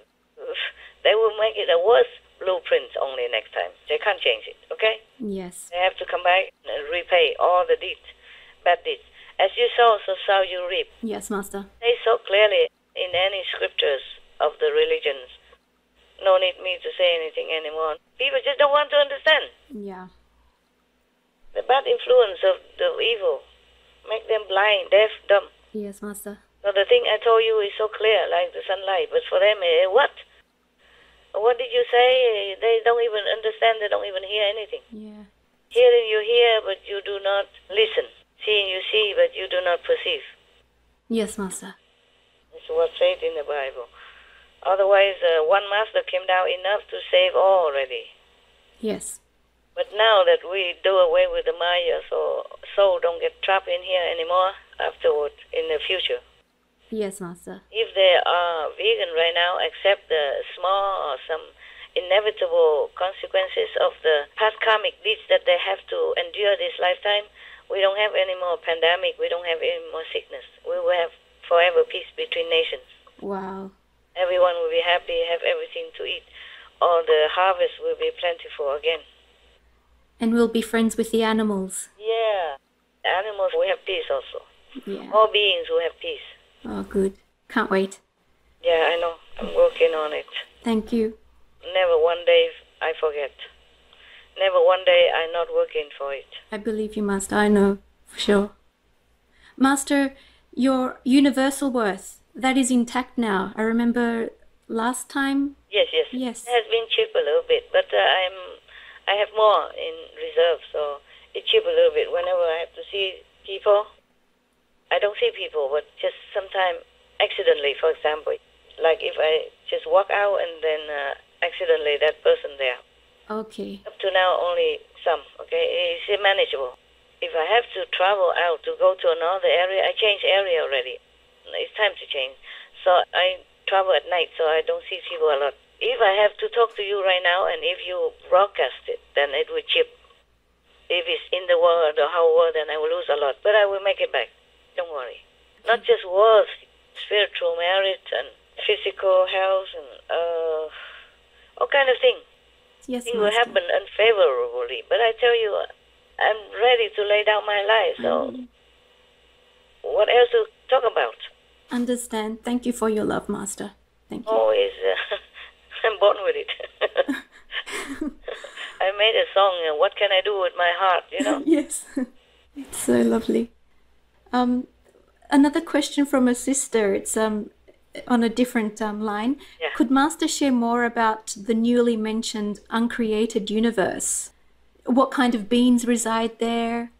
they will make it a worse blueprint only next time. They can't change it, okay? Yes. They have to come back and repay all the deeds, bad deeds. As you sow, so shall you reap. Yes, Master. Say so clearly in any scriptures of the religions. No need me to say anything anymore. People just don't want to understand. Yeah. The bad influence of the evil make them blind, deaf, dumb. Yes, Master. So the thing I told you is so clear, like the sunlight. But for them, what? What did you say? They don't even understand. They don't even hear anything. Yeah. Hearing you hear, but you do not listen. Seeing you see, but you do not perceive. Yes, Master. It's what's said in the Bible. Otherwise, one master came down enough to save all already. Yes. But now that we do away with the Maya, so soul don't get trapped in here anymore afterward in the future. Yes, Master. If they are vegan right now, accept the small or some inevitable consequences of the past karmic deeds that they have to endure this lifetime, we don't have any more pandemic, we don't have any more sickness. We will have forever peace between nations. Wow. Everyone will be happy, have everything to eat. All the harvest will be plentiful again. And we'll be friends with the animals. Yeah. Animals will have peace also. Yeah. All beings will have peace. Oh, good. Can't wait. Yeah, I know. I'm working on it. Thank you. Never one day I forget. Never one day I'm not working for it. I believe you, Master. I know, for sure. Master, your universal worth, that is intact now. I remember last time. Yes. Yes. It has been chipped a little bit, but I have more in reserve, so it chipped a little bit. Whenever I have to see people, I don't see people, but just sometimes accidentally, for example. Like if I just walk out and then accidentally that person there. Okay. Up to now, only some, okay? It's manageable. If I have to travel out to go to another area, I change area already. It's time to change. So I travel at night, so I don't see people a lot. If I have to talk to you right now, and if you broadcast it, then it will chip. If it's in the world, the whole world, then I will lose a lot. But I will make it back. Don't worry. Not just words, spiritual merit and physical health and all kind of things. Yes, Things will happen unfavorably. But I tell you, I'm ready to lay down my life. So what else to talk about? Understand. Thank you for your love, Master. Thank you. Always, I'm born with it. I I made a song, What Can I Do With My Heart, you know? Yes. It's so lovely. Another question from a sister. It's on a different line. Yeah. Could Master share more about the newly mentioned uncreated universe? What kind of beings reside there?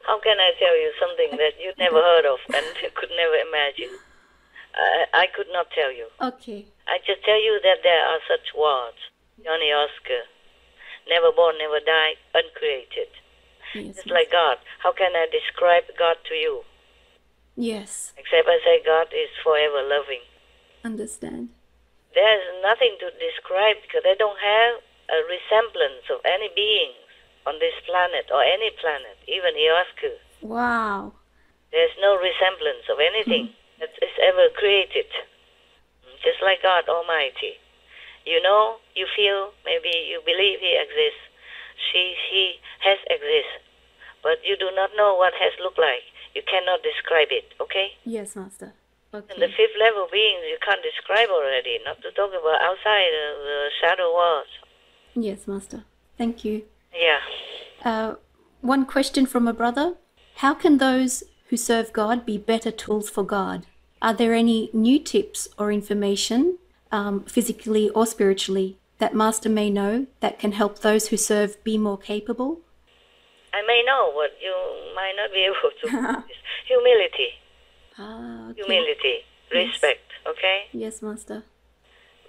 How can I tell you something that you never heard of and could never imagine? I could not tell you. Okay. I just tell you that there are such words. Johnny Oscar, never born, never die, uncreated. Yes. Just like God. How can I describe God to you? Yes. Except I say God is forever loving. Understand. There's nothing to describe because I don't have a resemblance of any beings on this planet or any planet, even Oscar. Wow. There's no resemblance of anything that is ever created. Just like God Almighty. You know, you feel, maybe you believe He exists. He has existed. But you do not know what has looked like. You cannot describe it, okay? Yes, Master. Okay. And the fifth level beings you can't describe already, not to talk about outside the shadow world. Yes, Master. Thank you. Yeah. One question from a brother. How can those who serve God be better tools for God? Are there any new tips or information, physically or spiritually, that Master may know that can help those who serve be more capable? I may know, but you might not be able to. Humility. Okay. Humility. Respect, okay? Yes, Master.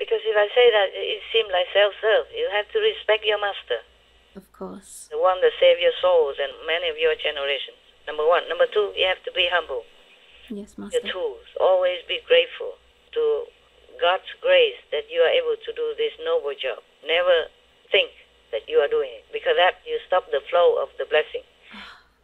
Because if I say that, it seems like self-serve. You have to respect your master, Of course. the one that saved your souls and many of your generations. Number one. Number two, you have to be humble. Yes, Your Master. tools. Always be grateful to God's grace that you are able to do this noble job. Never think that you are doing it, because that you stop the flow of the blessing,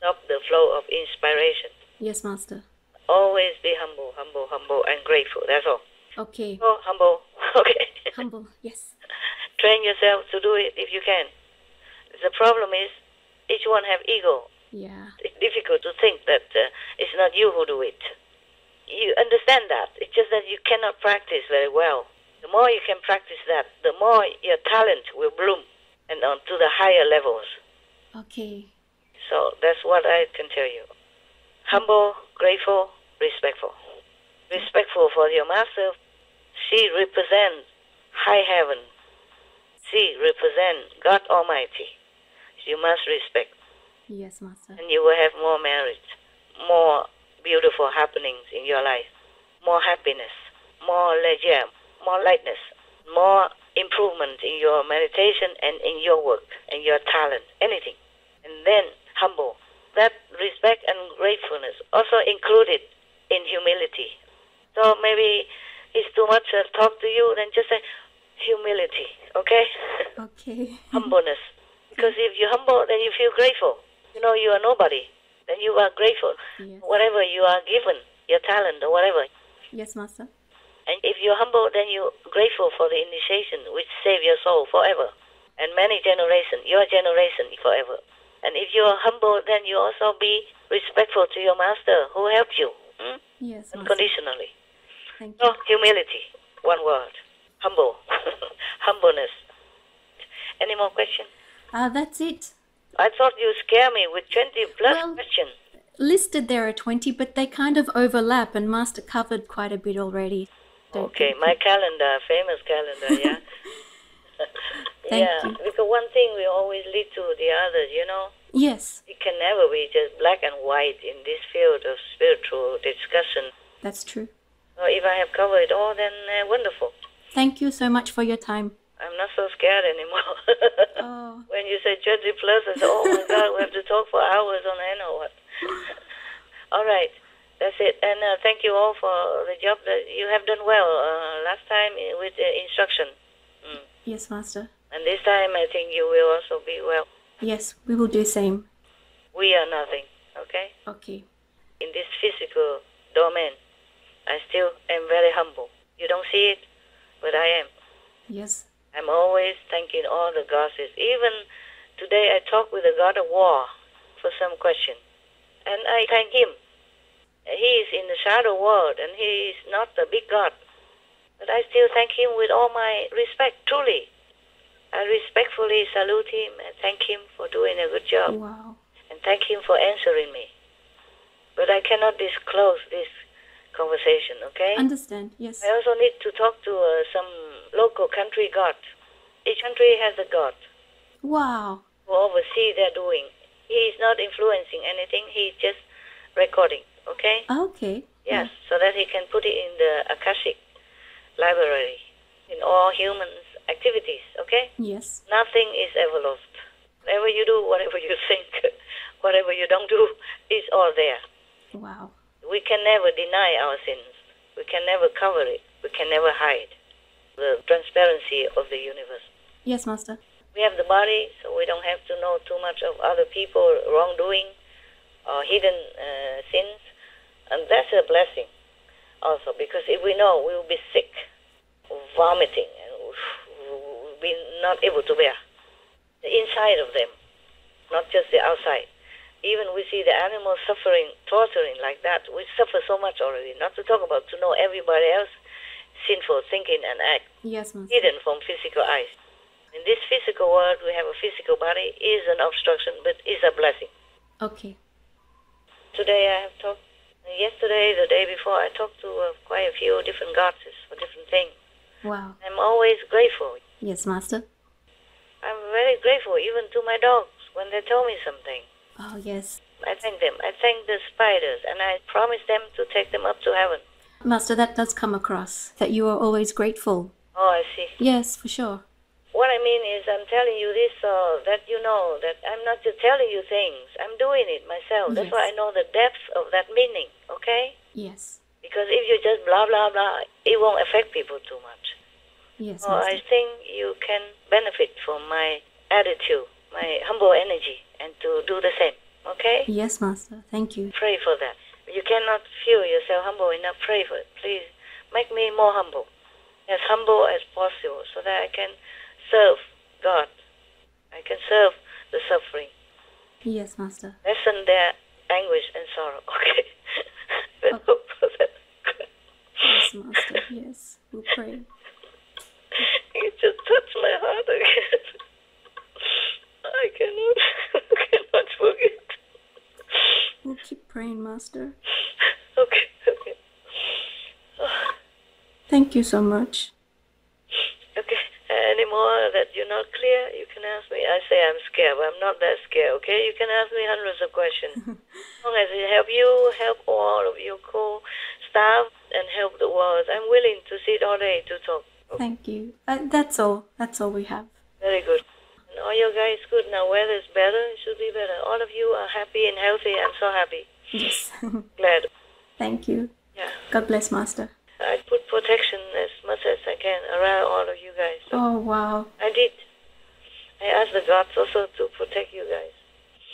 stop the flow of inspiration. Yes, Master. Always be humble, humble, humble, and grateful. That's all. Okay. Oh, humble. Okay. Humble. Yes. Train yourself to do it if you can. The problem is, each one have ego. Yeah. It's difficult to think that it's not you who do it. You understand that. It's just that you cannot practice very well. The more you can practice that, the more your talent will bloom and on to the higher levels. Okay. So that's what I can tell you. Humble, grateful, respectful. Respectful for your master. She represents high heaven. She represents God Almighty. You must respect. Yes, Master. And you will have more merit, more beautiful happenings in your life, more happiness, more leisure, more lightness, more improvement in your meditation and in your work and your talent, anything. And then humble. That respect and gratefulness also included in humility. So maybe it's too much talk to you, then just say humility, okay? Okay. Humbleness. Because if you're humble, then you feel grateful. You know you are nobody. Then you are grateful. Yes. Whatever you are given, your talent or whatever. Yes, Master. And if you're humble, then you're grateful for the initiation which saved your soul forever. And many generations, your generation forever. And if you're humble, then you also be respectful to your master who helped you. Yes, Master. Unconditionally. Thank you. So, humility. One word. Humble. Humbleness. Any more questions? That's it. I thought you scared me with 20 plus Well- questions. Listed there are 20, but they kind of overlap, and Master covered quite a bit already. Don't Okay, think my it- calendar, famous calendar, yeah. Thank yeah, you. because one thing will always lead to the others, you know. Yes, It can never be just black and white in this field of spiritual discussion. that's true. So if I have covered it all, then wonderful. Thank you so much for your time. I'm not so scared anymore. Oh, When you say 20 plus, I say, oh my God, we have to talk for hours on end or what. All right, that's it. And thank you all for the job that you have done well last time with the instruction. yes, Master. And this time I think you will also be well. Yes, we will do same. We are nothing, okay? Okay. In this physical domain, I still am very humble. You don't see it, but I am. Yes. I'm always thanking all the goddesses. Even today I talked with the god of war for some question. And I thank him. He is in the shadow world and he is not a big god. But I still thank him with all my respect, truly. I respectfully salute him and thank him for doing a good job. Wow. And thank him for answering me. But I cannot disclose this conversation, okay? Understand, yes. I also need to talk to some local country god. Each country has a god Wow. who oversee their doing. He is not influencing anything, he is just recording, okay? Okay. Yes, so that he can put it in the Akashic library, in all humans' activities, okay? Yes. Nothing is ever lost. Whatever you do, whatever you think, whatever you don't do, is all there. Wow. We can never deny our sins. We can never cover it. We can never hide the transparency of the universe. Yes, Master. We have the body, so we don't have to know too much of other people wrongdoing or hidden sins. And that's a blessing also, because if we know, we will be sick, vomiting, and we'll be not able to bear. The inside of them, not just the outside. Even we see the animals suffering, torturing like that. We suffer so much already, not to talk about to know everybody else sinful thinking and act, Yes, Master. hidden from physical eyes. In this physical world, we have a physical body, is an obstruction, but is a blessing. Okay. Today I have talked, yesterday, the day before, I talked to quite a few different goddesses for different things. Wow. I'm always grateful. Yes, Master. I'm very grateful, even to my dogs, when they tell me something. Oh, yes. I thank them. I thank the spiders, and I promise them to take them up to heaven. Master, that does come across, that you are always grateful. Oh, I see. Yes, for sure. What I mean is, I'm telling you this so that you know that I'm not just telling you things. I'm doing it myself. That's Yes. why I know the depth of that meaning, okay? Yes. Because if you just blah, blah, blah, it won't affect people too much. Yes, So I Master. think you can benefit from my attitude, my humble energy, and to do the same, okay? Yes, Master. Thank you. Pray for that. You cannot feel yourself humble enough, pray for it. Please make me more humble, as humble as possible, so that I can serve God. I can serve the suffering. Yes, Master. Lessen their anguish and sorrow, okay? Let's hope for that. Yes, Master. Yes. We'll pray. You just touched my heart again. I cannot forget. We'll keep praying, Master. Okay. Thank you so much. Okay. Any more that you're not clear, you can ask me. I say I'm scared, but I'm not that scared, okay? You can ask me hundreds of questions. As long as it help you, help all of your co-staff, and help the world, I'm willing to sit all day to talk. Thank you. That's all. That's all we have. Very good. And all your guys good now. Weather's better. It should be better. All of you are happy and healthy. I'm so happy. Yes. Glad. Thank you. Yeah. God bless, Master. I put protection as much as I can around all of you guys. So Oh, wow. I did. I asked the gods also to protect you guys.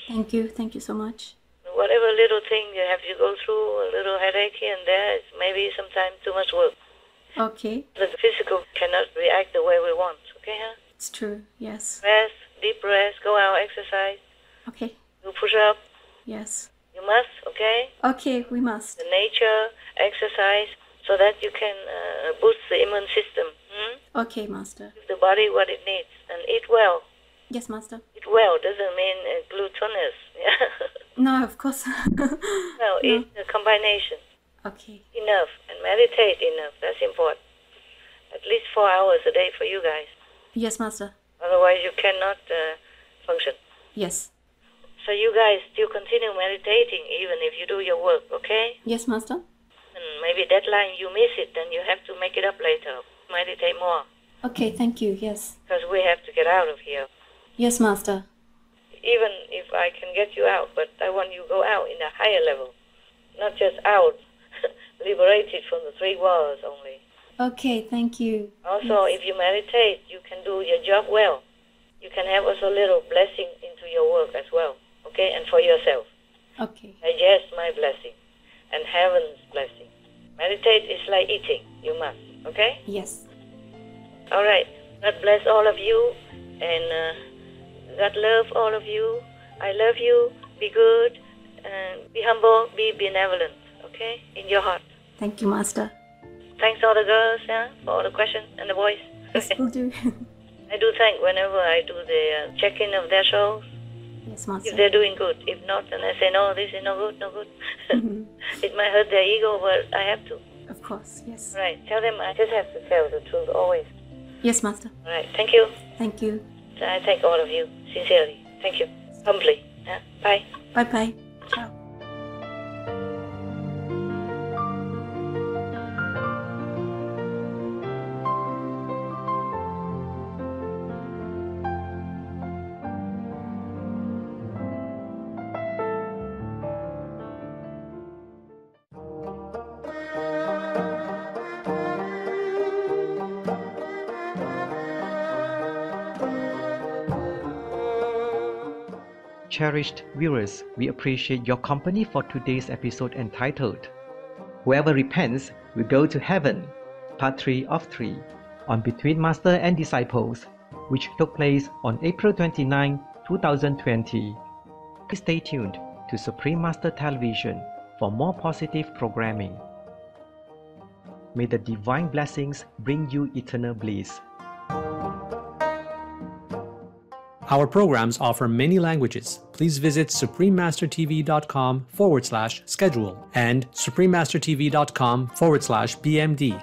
Thank you. Thank you so much. Whatever little thing you have to go through, a little headache here and there, it's maybe sometimes too much work. Okay. The physical cannot react the way we want. Okay, huh? It's true. Yes. Rest, deep rest, go out, exercise, Okay. do push-up. Yes. You must, okay? Okay, we must. The nature, exercise, so that you can boost the immune system. Okay, Master. Give the body what it needs. And eat well. Yes, Master. Eat well doesn't mean gluttonous. No, of course. Well, it's a combination. Okay. Enough. And meditate enough. That's important. At least 4 hours a day for you guys. Yes, Master. Otherwise, you cannot function. Yes. So you guys still continue meditating even if you do your work, okay? Yes, Master. And maybe deadline you miss it, then you have to make it up later. Meditate more. Okay, thank you. Yes. Because we have to get out of here. Yes, Master. Even if I can get you out, but I want you to go out in a higher level. Not just out, liberated from the 3 walls only. Okay, thank you. Also, if you meditate, you can do your job well. You can have also a little blessing into your work as well, okay? And for yourself. Okay. Digest my blessing and heaven's blessing. Meditate is like eating. You must, okay? Yes. All right. God bless all of you, and God love all of you. I love you. Be good, and be humble, be benevolent, okay? In your heart. Thank you, Master. Thanks all the girls, yeah, for all the questions and the boys. Yes, we'll do. I do thank whenever I do the check-in of their shows. Yes, Master. If they're doing good. If not, then I say, no, this is no good, no good. It might hurt their ego, but I have to. Of course, yes. Right. Tell them I just have to tell the truth always. Yes, Master. Right. Thank you. Thank you. I thank all of you, sincerely. Thank you. Humbly. Yeah. Bye. Bye-bye. Ciao. Cherished viewers, we appreciate your company for today's episode entitled Whoever Repents Will Go to Heaven, Part 3 of 3, on Between Master and Disciples, which took place on April 29, 2020. Please stay tuned to Supreme Master Television for more positive programming. May the divine blessings bring you eternal bliss. Our programs offer many languages. Please visit SupremeMasterTV.com/schedule and SupremeMasterTV.com/BMD.